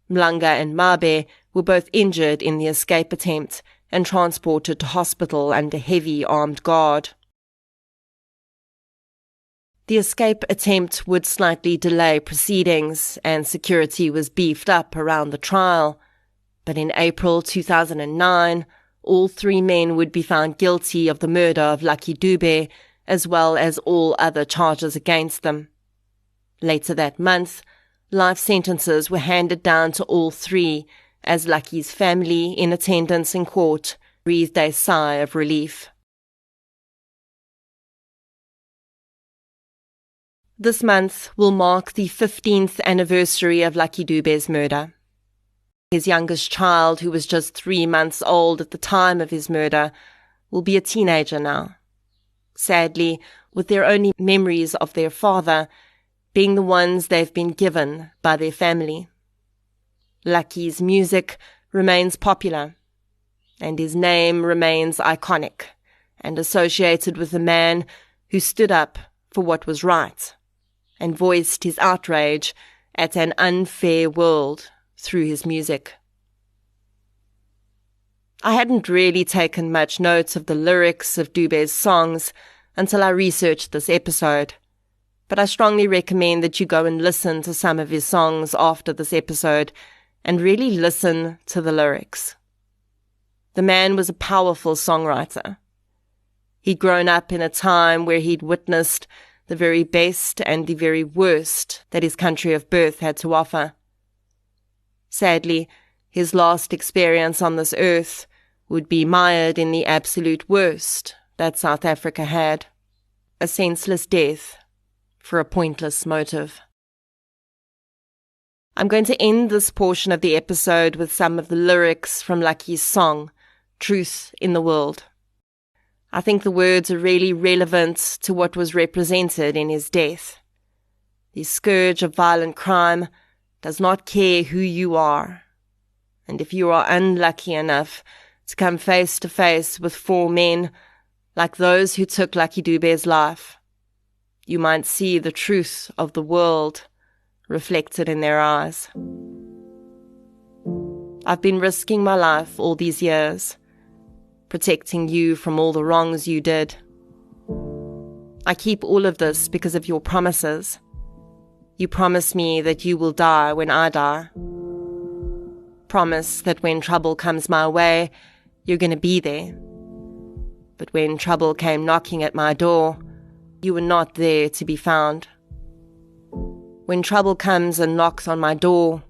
Mlanga and Mabe were both injured in the escape attempt and transported to hospital under heavy armed guard. The escape attempt would slightly delay proceedings, and security was beefed up around the trial. But in April 2009, all 3 men would be found guilty of the murder of Lucky Dube, as well as all other charges against them. Later that month, life sentences were handed down to all 3, as Lucky's family, in attendance in court, breathed a sigh of relief. This month will mark the 15th anniversary of Lucky Dube's murder. His youngest child, who was just 3 months old at the time of his murder, will be a teenager now. Sadly, with their only memories of their father being the ones they've been given by their family. Lucky's music remains popular, and his name remains iconic and associated with a man who stood up for what was right and voiced his outrage at an unfair world through his music. I hadn't really taken much note of the lyrics of Dube's songs until I researched this episode, but I strongly recommend that you go and listen to some of his songs after this episode and really listen to the lyrics. The man was a powerful songwriter. He'd grown up in a time where he'd witnessed the very best and the very worst that his country of birth had to offer. Sadly, his last experience on this earth would be mired in the absolute worst that South Africa had, a senseless death for a pointless motive. I'm going to end this portion of the episode with some of the lyrics from Lucky's song, Truth in the World. I think the words are really relevant to what was represented in his death. The scourge of violent crime does not care who you are, and if you are unlucky enough to come face to face with 4 men like those who took Lucky Dube's life, you might see the truth of the world reflected in their eyes. I've been risking my life all these years, protecting you from all the wrongs you did. I keep all of this because of your promises. You promise me that you will die when I die. Promise that when trouble comes my way, you're going to be there. But when trouble came knocking at my door, you were not there to be found. When trouble comes and knocks on my door,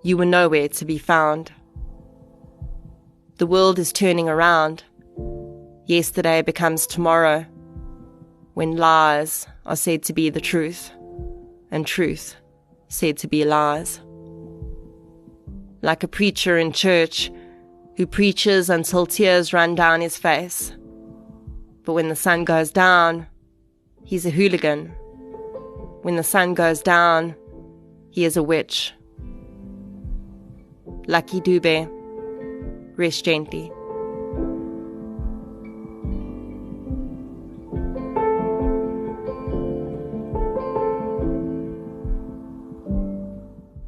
you were nowhere to be found. The world is turning around. Yesterday becomes tomorrow, when lies are said to be the truth, and truth said to be lies. Like a preacher in church who preaches until tears run down his face, but when the sun goes down, he's a hooligan. When the sun goes down, he is a witch. Lucky Dube, rest gently.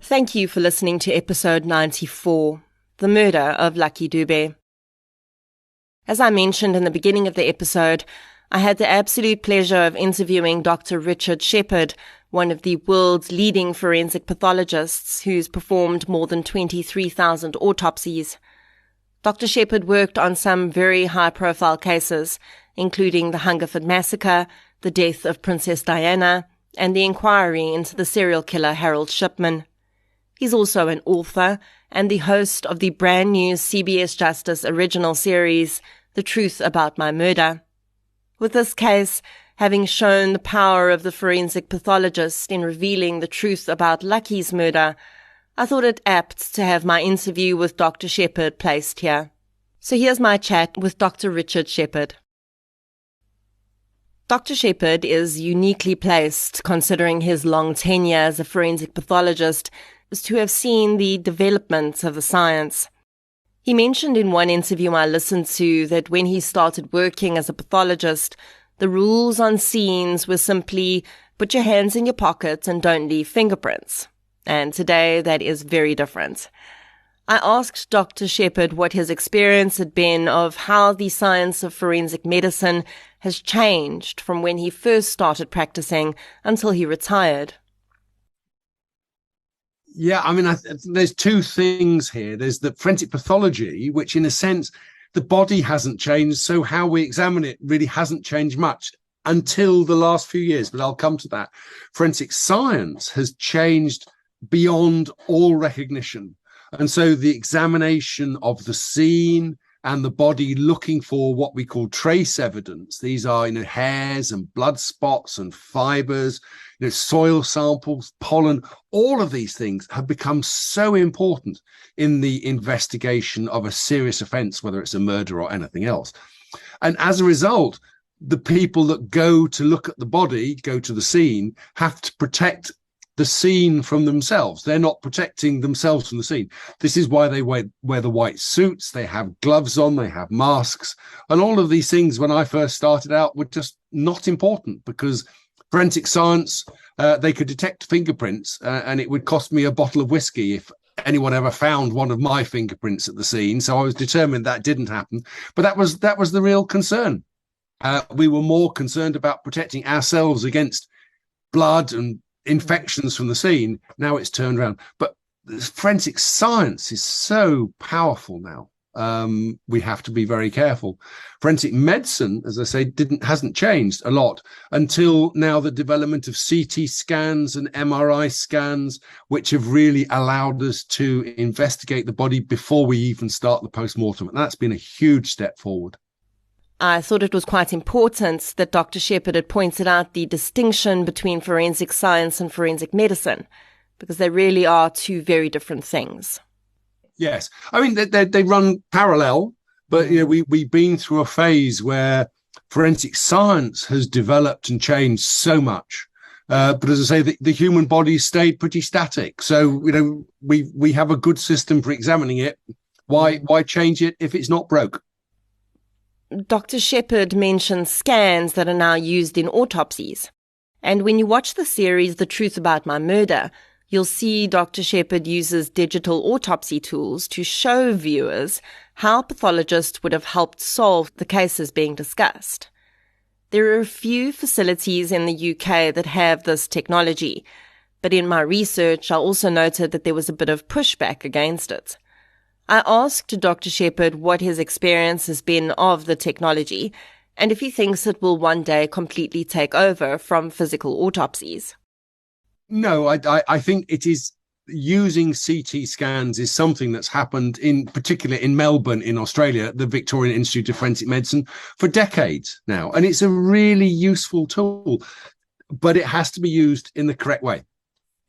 Thank you for listening to episode 94, The Murder of Lucky Dube. As I mentioned in the beginning of the episode, I had the absolute pleasure of interviewing Dr. Richard Shepard, one of the world's leading forensic pathologists who's performed more than 23,000 autopsies. Dr. Shepard worked on some very high-profile cases, including the Hungerford Massacre, the death of Princess Diana, and the inquiry into the serial killer Harold Shipman. He's also an author and the host of the brand new CBS Justice original series, The Truth About My Murder. With this case having shown the power of the forensic pathologist in revealing the truth about Lucky's murder, I thought it apt to have my interview with Dr. Shepard placed here. So here's my chat with Dr. Richard Shepard. Dr. Shepard is uniquely placed, considering his long tenure as a forensic pathologist, to have seen the development of the science. He mentioned in one interview I listened to that when he started working as a pathologist, the rules on scenes were simply put your hands in your pockets and don't leave fingerprints. And today that is very different. I asked Dr. Shepard what his experience had been of how the science of forensic medicine has changed from when he first started practicing until he retired. Yeah, I mean, there's two things here. There's the forensic pathology, which in a sense, the body hasn't changed, so how we examine it really hasn't changed much until the last few years, but I'll come to that. Forensic science has changed beyond all recognition. And so the examination of the scene and the body, looking for what we call trace evidence. These are, hairs and blood spots and fibers, soil samples, pollen. All of these things have become so important in the investigation of a serious offence, whether it's a murder or anything else. And as a result, the people that go to look at the body, go to the scene, have to protect the scene from themselves. They're not protecting themselves from the scene. This is why they wear the white suits, they have gloves on, they have masks. And all of these things, when I first started out, were just not important, because forensic science, they could detect fingerprints, and it would cost me a bottle of whiskey if anyone ever found one of my fingerprints at the scene. So I was determined that didn't happen. But that was the real concern. We were more concerned about protecting ourselves against blood and infections from the scene. Now it's turned around. But forensic science is so powerful now. We have to be very careful. Forensic medicine, as I say, hasn't changed a lot until now. The development of CT scans and MRI scans, which have really allowed us to investigate the body before we even start the post-mortem. And that's been a huge step forward. I thought it was quite important that Dr. Shepard had pointed out the distinction between forensic science and forensic medicine, because they really are two very different things. Yes. I mean, they run parallel, but we've been through a phase where forensic science has developed and changed so much. But as I say, the human body stayed pretty static. So, we have a good system for examining it. Why change it if it's not broke? Dr. Shepard mentions scans that are now used in autopsies. And when you watch the series The Truth About My Murder, you'll see Dr. Shepard uses digital autopsy tools to show viewers how pathologists would have helped solve the cases being discussed. There are a few facilities in the UK that have this technology, but in my research I also noted that there was a bit of pushback against it. I asked Dr. Shepard what his experience has been of the technology and if he thinks it will one day completely take over from physical autopsies. No, I think it is. Using CT scans is something that's happened in particular in Melbourne, in Australia, the Victorian Institute of Forensic Medicine, for decades now. And it's a really useful tool, but it has to be used in the correct way.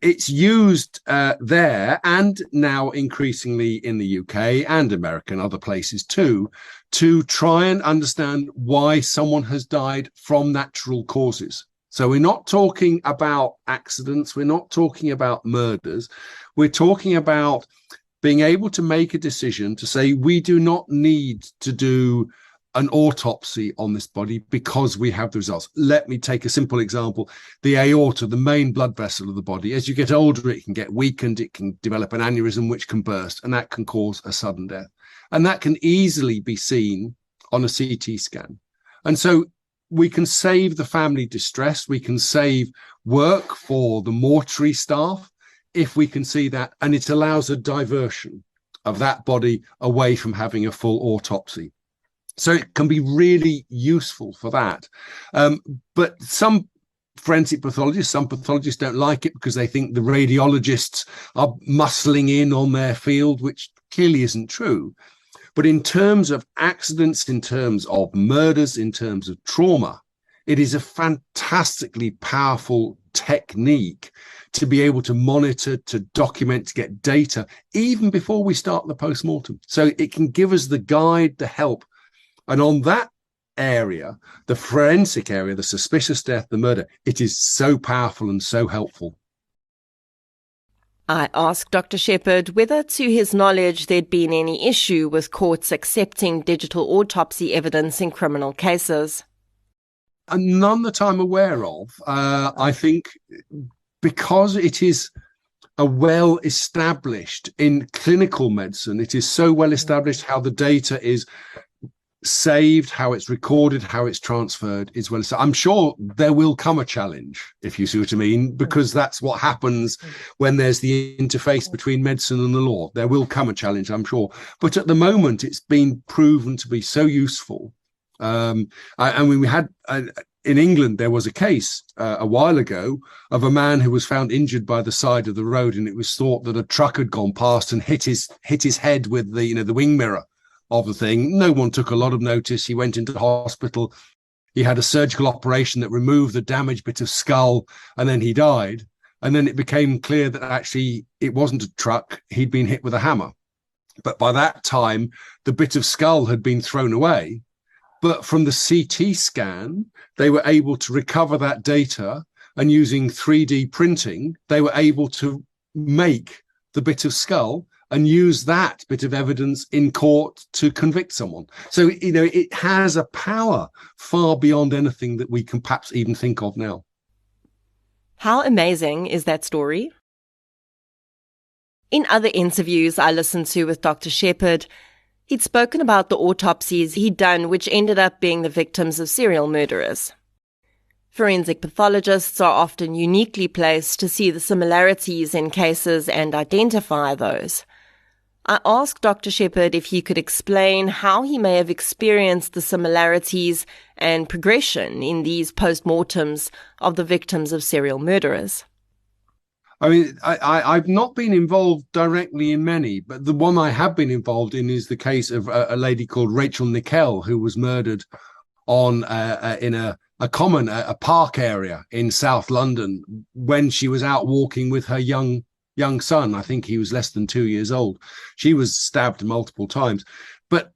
It's used there and now increasingly in the UK and America and other places too, to try and understand why someone has died from natural causes. So we're not talking about accidents. We're not talking about murders. We're talking about being able to make a decision to say, we do not need to do an autopsy on this body because we have the results. Let me take a simple example. The aorta, the main blood vessel of the body, as you get older, it can get weakened. It can develop an aneurysm, which can burst, and that can cause a sudden death. And that can easily be seen on a CT scan. And so we can save the family distress. We can save work for the mortuary staff if we can see that. And it allows a diversion of that body away from having a full autopsy. So it can be really useful for that. But some forensic pathologists, some pathologists don't like it because they think the radiologists are muscling in on their field, which clearly isn't true. But in terms of accidents, in terms of murders, in terms of trauma, it is a fantastically powerful technique to be able to monitor, to document, to get data, even before we start the post-mortem. So it can give us the guide, the help. And on that area, the forensic area, the suspicious death, the murder, it is so powerful and so helpful. I asked Dr. Shepard whether, to his knowledge, there'd been any issue with courts accepting digital autopsy evidence in criminal cases. None that I'm aware of. I think because it is are well established in clinical medicine. It is so well established how the data is saved, how it's recorded, how it's transferred is well. So I'm sure there will come a challenge, if you see what I mean, because that's what happens when there's the interface between medicine and the law. There will come a challenge, I'm sure. But at the moment, it's been proven to be so useful. We had in England, there was a case a while ago of a man who was found injured by the side of the road, and it was thought that a truck had gone past and hit his head with the wing mirror of the thing. No one took a lot of notice. He went into the hospital. He had a surgical operation that removed the damaged bit of skull, and then he died. And then it became clear that actually it wasn't a truck. He'd been hit with a hammer. But by that time, the bit of skull had been thrown away. But from the CT scan, they were able to recover that data, and using 3D printing, they were able to make the bit of skull and use that bit of evidence in court to convict someone. So, it has a power far beyond anything that we can perhaps even think of now. How amazing is that story? In other interviews I listened to with Dr. Shepard, he'd spoken about the autopsies he'd done, which ended up being the victims of serial murderers. Forensic pathologists are often uniquely placed to see the similarities in cases and identify those. I asked Dr. Shepard if he could explain how he may have experienced the similarities and progression in these post-mortems of the victims of serial murderers. I mean, I've not been involved directly in many, but the one I have been involved in is the case of a lady called Rachel Nickell, who was murdered in a park area in South London when she was out walking with her young son. I think he was less than 2 years old. She was stabbed multiple times. But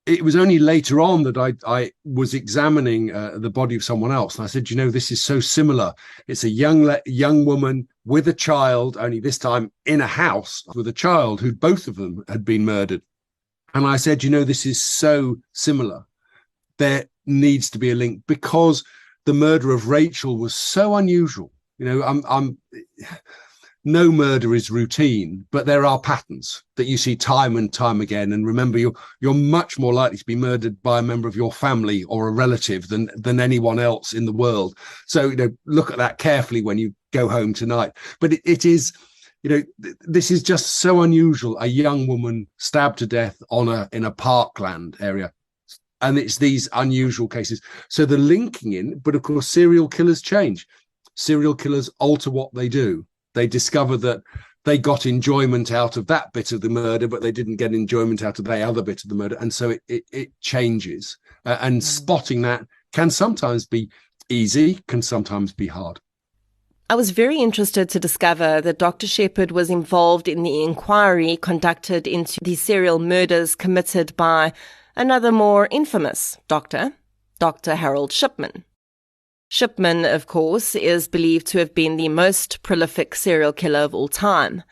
it was only later on that I was examining the body of someone else. And I said, this is so similar. It's a young woman with a child, only this time in a house with a child, who both of them had been murdered. And I said, this is so similar. There needs to be a link, because the murder of Rachel was so unusual. No murder is routine, but there are patterns that you see time and time again. And remember, you're much more likely to be murdered by a member of your family or a relative than anyone else in the world. So, look at that carefully when you go home tonight. But it is, this is just so unusual. A young woman stabbed to death in a parkland area. And it's these unusual cases. So the linking in, but of course, serial killers change. Serial killers alter what they do. They discover that they got enjoyment out of that bit of the murder, but they didn't get enjoyment out of the other bit of the murder. And so it changes. And spotting that can sometimes be easy, can sometimes be hard. I was very interested to discover that Dr. Shepard was involved in the inquiry conducted into the serial murders committed by another more infamous doctor, Dr. Harold Shipman. Shipman, of course, is believed to have been the most prolific serial killer of all time.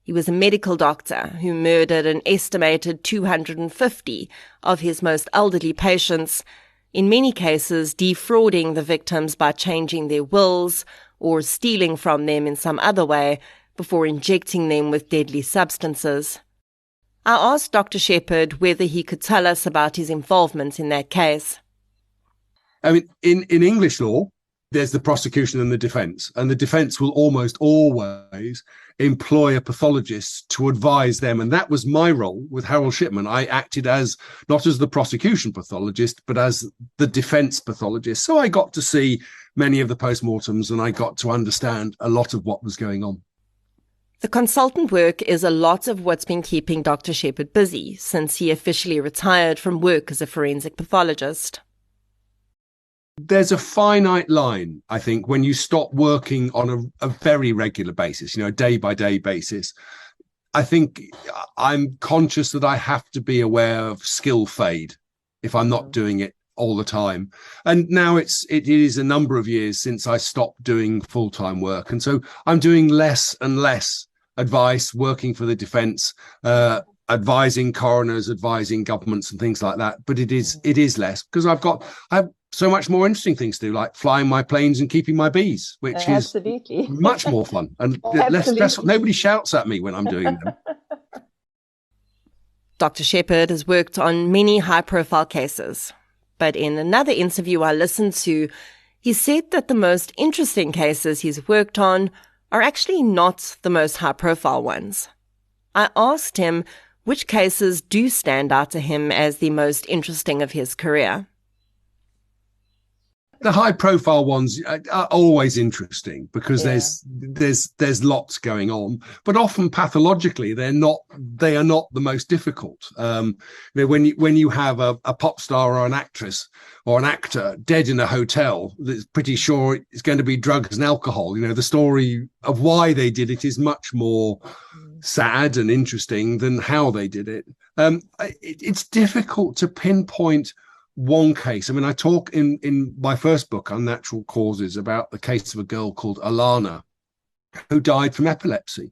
He was a medical doctor who murdered an estimated 250 of his most elderly patients, in many cases defrauding the victims by changing their wills or stealing from them in some other way before injecting them with deadly substances. I asked Dr. Shepard whether he could tell us about his involvement in that case. I mean, in English law, there's the prosecution and the defence will almost always employ a pathologist to advise them. And that was my role with Harold Shipman. I acted not as the prosecution pathologist, but as the defence pathologist. So I got to see many of the postmortems, and I got to understand a lot of what was going on. The consultant work is a lot of what's been keeping Dr. Shepard busy since he officially retired from work as a forensic pathologist. There's a finite line, I think, when you stop working on a very regular basis, a day-by-day basis. I think I'm conscious that I have to be aware of skill fade if I'm not doing it all the time. And now it is a number of years since I stopped doing full-time work. And so I'm doing less and less advice, working for the defence, advising coroners, advising governments and things like that. But it is less, because I have so much more interesting things to do, like flying my planes and keeping my bees, which is much more fun and less stressful. Nobody shouts at me when I'm doing them. Dr. Shepard has worked on many high-profile cases, but in another interview I listened to, he said that the most interesting cases he's worked on are actually not the most high-profile ones. I asked him which cases do stand out to him as the most interesting of his career. The high-profile ones are always interesting because there's lots going on, but often pathologically they are not the most difficult. When you have a pop star or an actress or an actor dead in a hotel, that's pretty sure it's going to be drugs and alcohol. The story of why they did it is much more sad and interesting than how they did it. It's difficult to pinpoint one case. I mean, I talk in my first book, Unnatural Causes, about the case of a girl called Alana who died from epilepsy,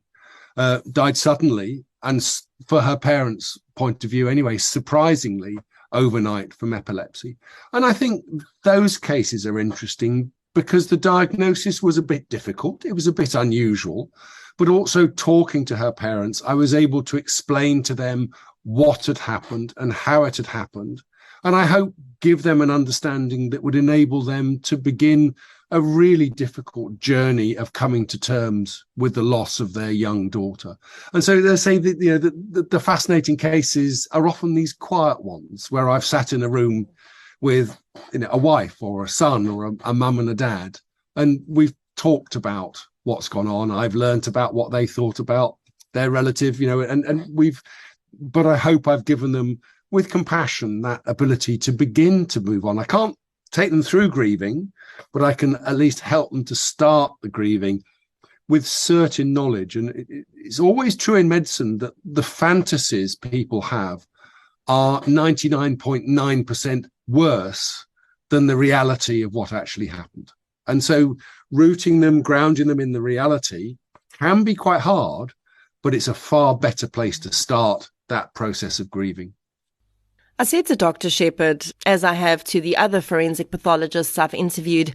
died suddenly, and for her parents' point of view anyway, surprisingly, overnight from epilepsy. And I think those cases are interesting because the diagnosis was a bit difficult. It was a bit unusual, but also talking to her parents, I was able to explain to them what had happened and how it had happened. And I hope give them an understanding that would enable them to begin a really difficult journey of coming to terms with the loss of their young daughter. And so they say that the fascinating cases are often these quiet ones where I've sat in a room with a wife or a son or a mum and a dad, and we've talked about what's gone on. I've learnt about what they thought about their relative, but I hope I've given them, with compassion, that ability to begin to move on. I can't take them through grieving, but I can at least help them to start the grieving with certain knowledge. And it's always true in medicine that the fantasies people have are 99.9% worse than the reality of what actually happened. And so rooting them, grounding them in the reality can be quite hard, but it's a far better place to start that process of grieving. I said to Dr. Shepard, as I have to the other forensic pathologists I've interviewed,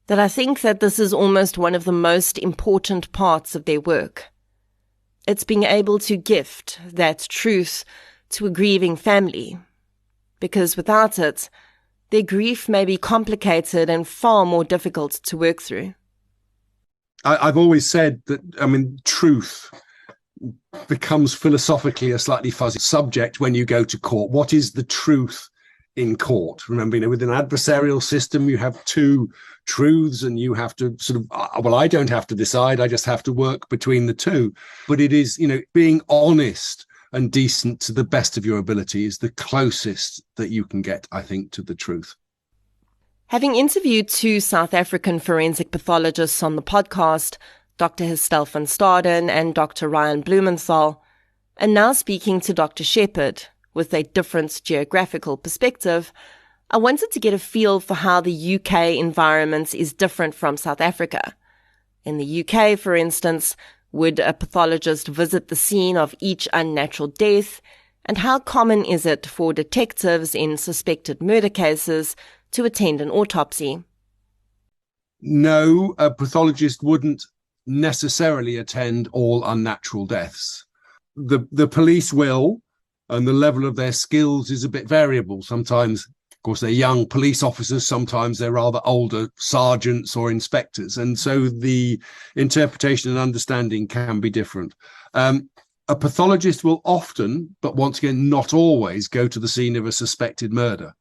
that I think that this is almost one of the most important parts of their work. It's being able to gift that truth to a grieving family, because without it, their grief may be complicated and far more difficult to work through. I've always said that, truth becomes philosophically a slightly fuzzy subject when you go to court. What is the truth in court? Remember, with an adversarial system, you have two truths and you have to I don't have to decide. I just have to work between the two. But it is, being honest and decent to the best of your ability is the closest that you can get, I think, to the truth. Having interviewed two South African forensic pathologists on the podcast, Dr. Herstel van Staden and Dr. Ryan Blumenthal, and now speaking to Dr. Shepard with a different geographical perspective, I wanted to get a feel for how the UK environment is different from South Africa. In the UK, for instance, would a pathologist visit the scene of each unnatural death, and how common is it for detectives in suspected murder cases to attend an autopsy? No, a pathologist wouldn't necessarily attend all unnatural deaths. The police will, and the level of their skills is a bit variable. Sometimes, of course, they're young police officers, sometimes they're rather older sergeants or inspectors, and so the interpretation and understanding can be different. A pathologist will often, but once again not always, go to the scene of a suspected murder.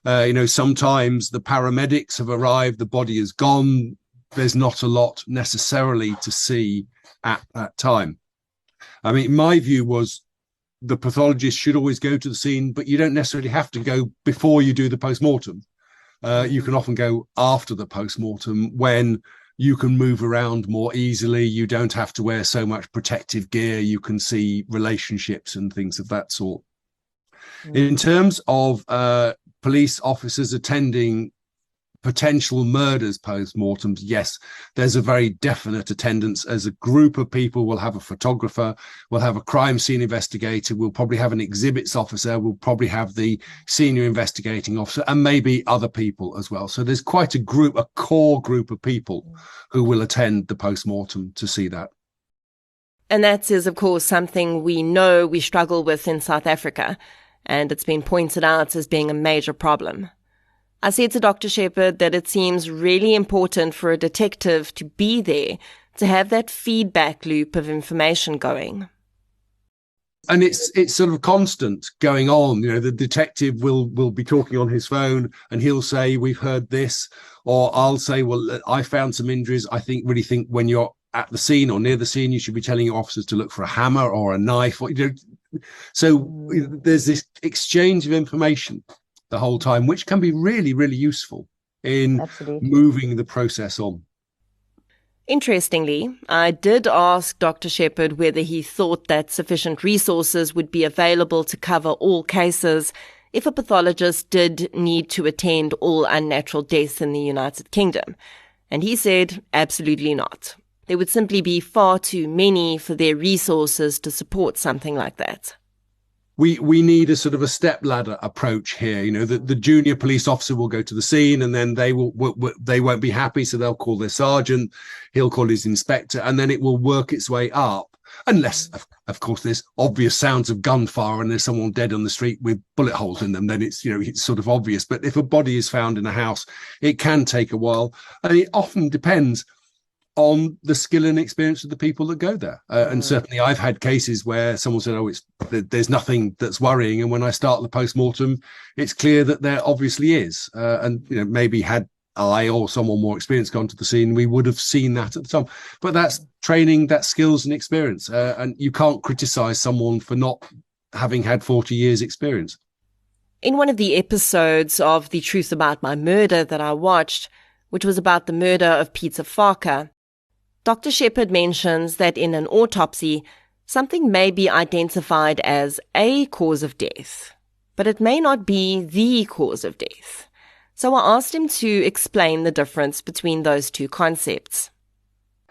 Sometimes the paramedics have arrived, the body is gone, there's not a lot necessarily to see at that time. My view was the pathologist should always go to the scene, but you don't necessarily have to go before you do the post-mortem. You can often go after the post-mortem when you can move around more easily. You don't have to wear so much protective gear. You can see relationships and things of that sort. In terms of police officers attending potential murders post-mortems, yes, there's a very definite attendance. As a group of people, we'll have a photographer, we'll have a crime scene investigator, we'll probably have an exhibits officer, we'll probably have the senior investigating officer, and maybe other people as well. So there's quite a core group of people who will attend the post-mortem to see that. And that is, of course, something we know we struggle with in South Africa, and it's been pointed out as being a major problem. I said to Dr. Shepard that it seems really important for a detective to be there, to have that feedback loop of information going. And it's sort of constant going on. You know, the detective will be talking on his phone and he'll say, we've heard this, or I'll say, well, I found some injuries. I really think when you're at the scene or near the scene, you should be telling your officers to look for a hammer or a knife. Or, you know, so there's this exchange of information the whole time, which can be really, really useful in moving the process on. Interestingly, I did ask Dr. Shepard whether he thought that sufficient resources would be available to cover all cases if a pathologist did need to attend all unnatural deaths in the United Kingdom. And he said, absolutely not. There would simply be far too many for their resources to support something like that. We need a sort of a stepladder approach here. You know, the junior police officer will go to the scene, and then they won't be happy, so they'll call their sergeant, he'll call his inspector, and then it will work its way up. Unless, of course, there's obvious sounds of gunfire and there's someone dead on the street with bullet holes in them, then it's sort of obvious. But if a body is found in a house, it can take a while, and it often depends on the skill and experience of the people that go there. And certainly I've had cases where someone said, there's nothing that's worrying. And when I start the post-mortem, it's clear that there obviously is. And, maybe had I or someone more experienced gone to the scene, we would have seen that at the time. But that's training, that's skills and experience. And you can't criticize someone for not having had 40 years experience. In one of the episodes of The Truth About My Murder that I watched, which was about the murder of Peter Farker, Dr. Shepard mentions that in an autopsy, something may be identified as a cause of death, but it may not be the cause of death. So I asked him to explain the difference between those two concepts.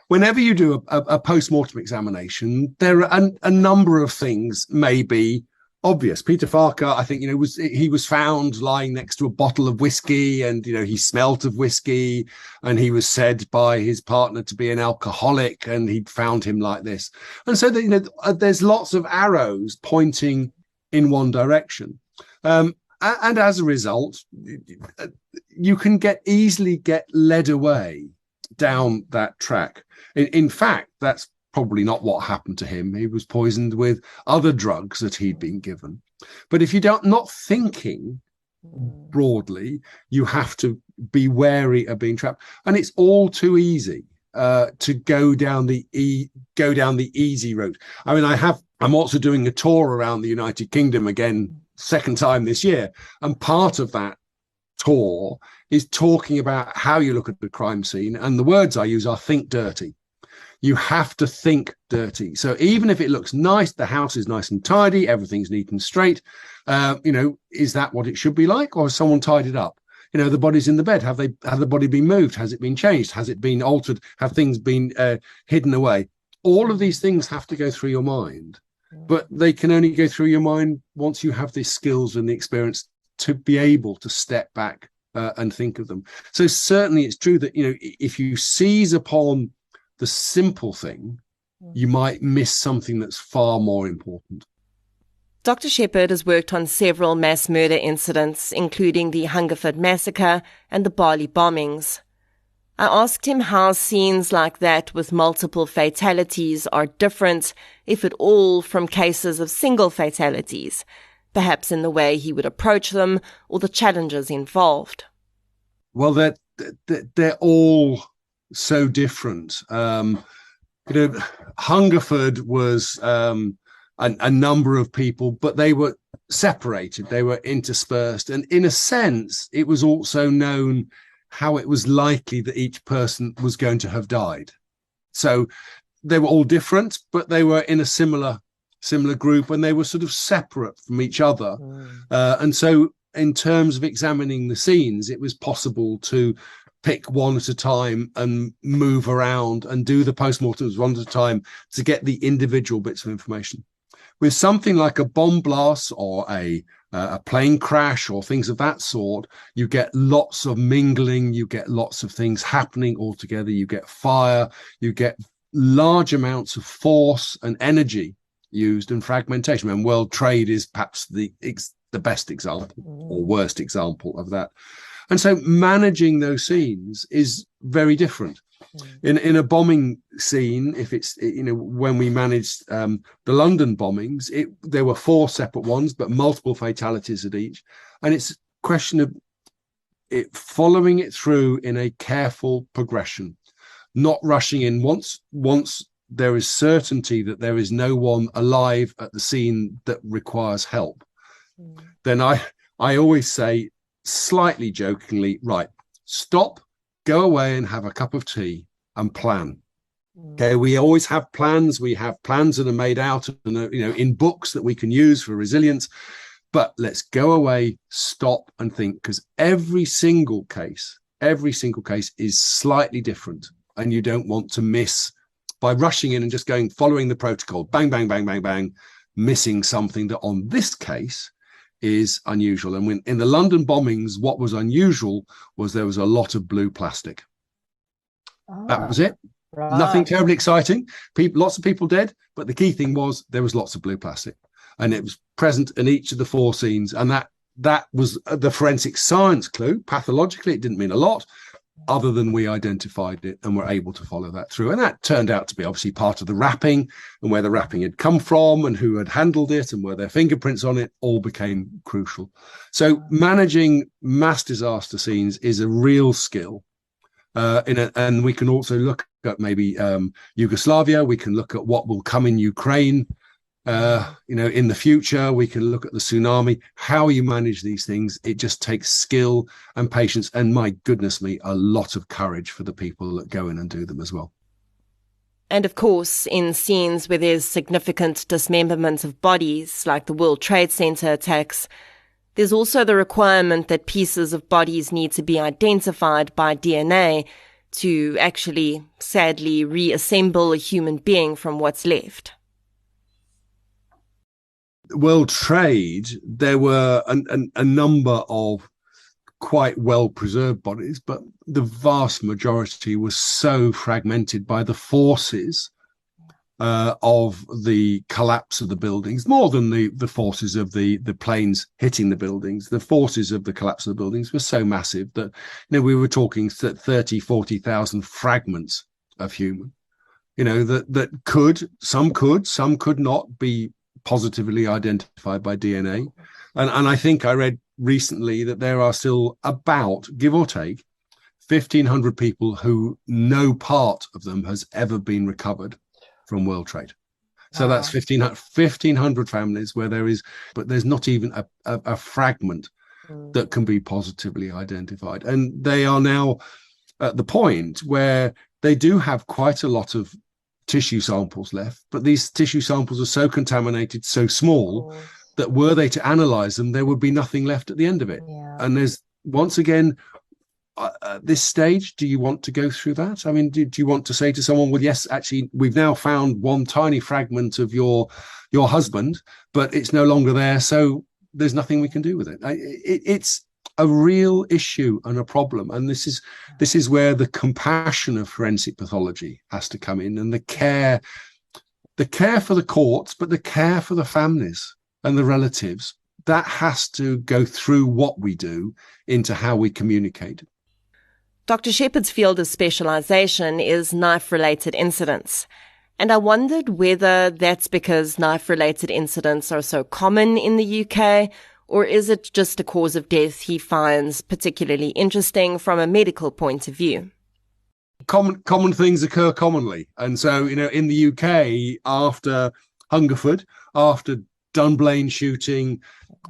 Whenever you do a post-mortem examination, there are a number of things may be obvious. Peter Farker, I think, he was found lying next to a bottle of whiskey, and, he smelt of whiskey, and he was said by his partner to be an alcoholic, and he'd found him like this. And so, there's lots of arrows pointing in one direction. And as a result, you can easily get led away down that track. In fact, that's probably not what happened to him. He was poisoned with other drugs that he'd been given. But if you're not thinking broadly, you have to be wary of being trapped. And it's all too easy to go down the easy route. I mean, I'm also doing a tour around the United Kingdom again, second time this year. And part of that tour is talking about how you look at the crime scene. And the words I use are think dirty. You have to think dirty. So even if it looks nice, the house is nice and tidy, everything's neat and straight, is that what it should be like? Or has someone tied it up? The body's in the bed. Have the body been moved? Has it been changed? Has it been altered? Have things been hidden away? All of these things have to go through your mind, but they can only go through your mind once you have the skills and the experience to be able to step back and think of them. So certainly it's true that, if you seize upon the simple thing, you might miss something that's far more important. Dr. Shepard has worked on several mass murder incidents, including the Hungerford Massacre and the Bali bombings. I asked him how scenes like that with multiple fatalities are different, if at all, from cases of single fatalities, perhaps in the way he would approach them or the challenges involved. Well, they're all so different. Hungerford was a number of people, but they were separated, they were interspersed, and in a sense it was also known how it was likely that each person was going to have died. So they were all different, but they were in a similar group, and they were sort of separate from each other. And so in terms of examining the scenes, it was possible to pick one at a time and move around and do the postmortems one at a time to get the individual bits of information. With something like a bomb blast or a plane crash or things of that sort, you get lots of mingling, you get lots of things happening all together, you get fire, you get large amounts of force and energy used and fragmentation. And world trade is perhaps the best example or worst example of that. And so managing those scenes is very different. In a bombing scene, if it's, when we managed the London bombings, there were 4 separate ones, but multiple fatalities at each. And it's a question of following it through in a careful progression, not rushing in. Once there is certainty that there is no one alive at the scene that requires help, then I always say, slightly jokingly, right, stop, go away and have a cup of tea and plan. Okay, we always have plans. We have plans that are made out of, in books that we can use for resilience. But let's go away, stop and think, because every single case is slightly different. And you don't want to miss, by rushing in and just following the protocol, bang, bang, bang, bang, bang, missing something that on this case is unusual. And when in the London bombings, what was unusual was there was a lot of blue plastic. That was it. Right. Nothing terribly exciting. Lots of people dead, but the key thing was there was lots of blue plastic, and it was present in each of the 4 scenes. And that was the forensic science clue. Pathologically, it didn't mean a lot, other than we identified it and were able to follow that through. And that turned out to be obviously part of the wrapping, and where the wrapping had come from and who had handled it and were their fingerprints on it all became crucial. So managing mass disaster scenes is a real skill. And we can also look at maybe Yugoslavia. We can look at what will come in Ukraine. In the future, we can look at the tsunami. How you manage these things, it just takes skill and patience, and my goodness me, a lot of courage for the people that go in and do them as well. And of course, in scenes where there's significant dismemberment of bodies, like the World Trade Center attacks, there's also the requirement that pieces of bodies need to be identified by DNA to actually, sadly, reassemble a human being from what's left. World Trade, there were a number of quite well-preserved bodies, but the vast majority was so fragmented by the forces of the collapse of the buildings, more than the forces of the planes hitting the buildings. The forces of the collapse of the buildings were so massive that we were talking 30, 40,000 fragments of human, that some could not be positively identified by DNA. And I think I read recently that there are still about, give or take, 1,500 people who no part of them has ever been recovered from World Trade. So that's 1,500 families where there's not even a fragment that can be positively identified. And they are now at the point where they do have quite a lot of tissue samples left, but these tissue samples are so contaminated, so small, that were they to analyze them, there would be nothing left at the end of it. Yeah. And there's, once again, at this stage, do you want to go through that? I mean, do you want to say to someone, well, yes, actually, we've now found one tiny fragment of your husband, but it's no longer there, so there's nothing we can do with it. It's a real issue and a problem, and this is where the compassion of forensic pathology has to come in, and the care for the courts, but the care for the families and the relatives, that has to go through what we do into how we communicate. Dr. Shepard's field of specialization is knife-related incidents, and I wondered whether that's because knife-related incidents are so common in the UK, or is it just a cause of death he finds particularly interesting from a medical point of view? Common things occur commonly. And so, in the UK, after Hungerford, after Dunblane shooting,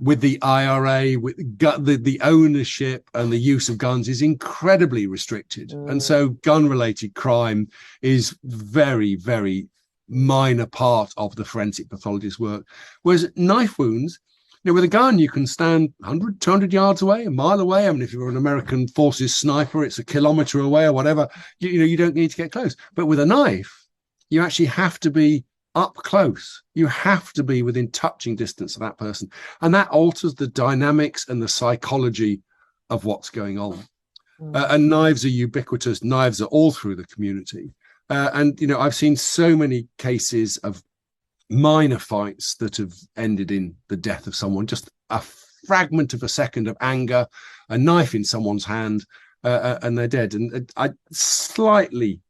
with the IRA, with the ownership and the use of guns is incredibly restricted. And so gun-related crime is very, very minor part of the forensic pathologist's work. Whereas knife wounds, with a gun, you can stand 100, 200 yards away, a mile away. I mean, if you're an American Forces sniper, it's a kilometer away or whatever. You don't need to get close. But with a knife, you actually have to be up close. You have to be within touching distance of that person. And that alters the dynamics and the psychology of what's going on. And knives are ubiquitous. Knives are all through the community. And I've seen so many cases of minor fights that have ended in the death of someone, just a fragment of a second of anger, a knife in someone's hand, and they're dead. And I slightly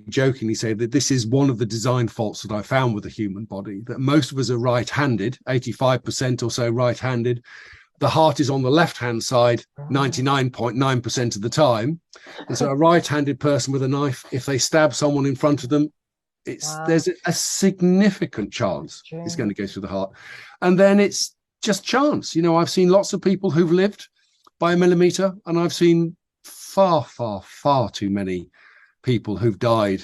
jokingly say that this is one of the design faults that I found with the human body, that most of us are right-handed, 85% or so right-handed. The heart is on the left-hand side 99.9% of the time. And so a right-handed person with a knife, if they stab someone in front of them, there's a significant chance it's going to go through the heart. And then it's just chance. I've seen lots of people who've lived by a millimeter, and I've seen far, far, far too many people who've died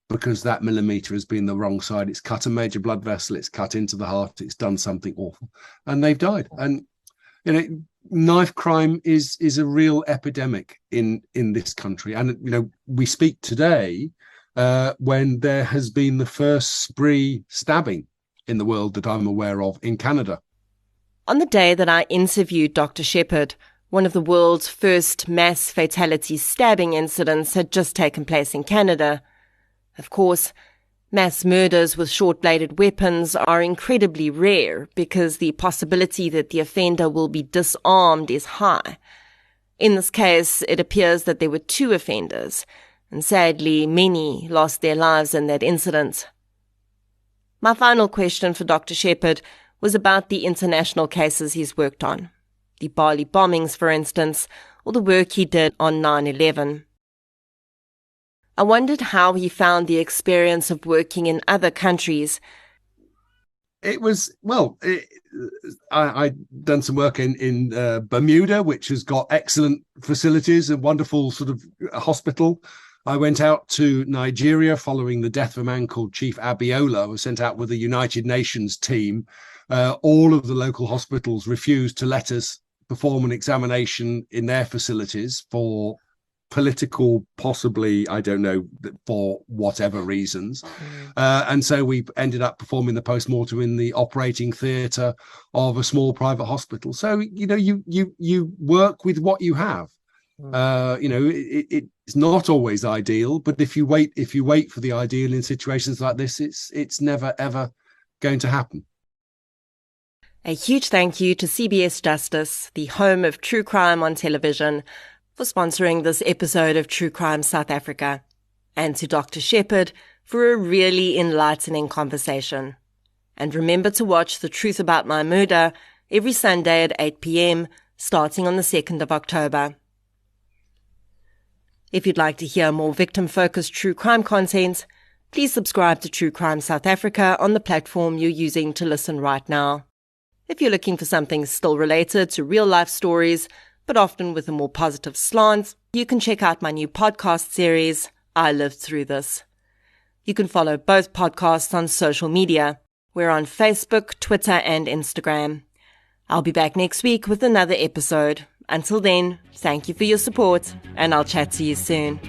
because that millimeter has been the wrong side. It's cut a major blood vessel, it's cut into the heart, it's done something awful, and they've died. And knife crime is a real epidemic in this country. And we speak today when there has been the first spree stabbing in the world that I'm aware of in Canada. On the day that I interviewed Dr. Shepard, one of the world's first mass fatality stabbing incidents had just taken place in Canada. Of course, mass murders with short-bladed weapons are incredibly rare because the possibility that the offender will be disarmed is high. In this case, it appears that there were two offenders, and sadly, many lost their lives in that incident. My final question for Dr. Shepard was about the international cases he's worked on, the Bali bombings, for instance, or the work he did on 9/11. I wondered how he found the experience of working in other countries. It was, I'd done some work in Bermuda, which has got excellent facilities, a wonderful sort of hospital. I went out to Nigeria following the death of a man called Chief Abiola. I was sent out with a United Nations team. All of the local hospitals refused to let us perform an examination in their facilities for political, possibly, I don't know, for whatever reasons. And so we ended up performing the post-mortem in the operating theatre of a small private hospital. So, you work with what you have. It's not always ideal, but if you wait for the ideal in situations like this, it's never, ever going to happen. A huge thank you to CBS Justice, the home of true crime on television, for sponsoring this episode of True Crime South Africa, and to Dr. Shepard for a really enlightening conversation. And remember to watch The Truth About My Murder every Sunday at 8 p.m, starting on the 2nd of October. If you'd like to hear more victim-focused true crime content, please subscribe to True Crime South Africa on the platform you're using to listen right now. If you're looking for something still related to real-life stories, but often with a more positive slant, you can check out my new podcast series, I Lived Through This. You can follow both podcasts on social media. We're on Facebook, Twitter, and Instagram. I'll be back next week with another episode. Until then, thank you for your support, and I'll chat to you soon.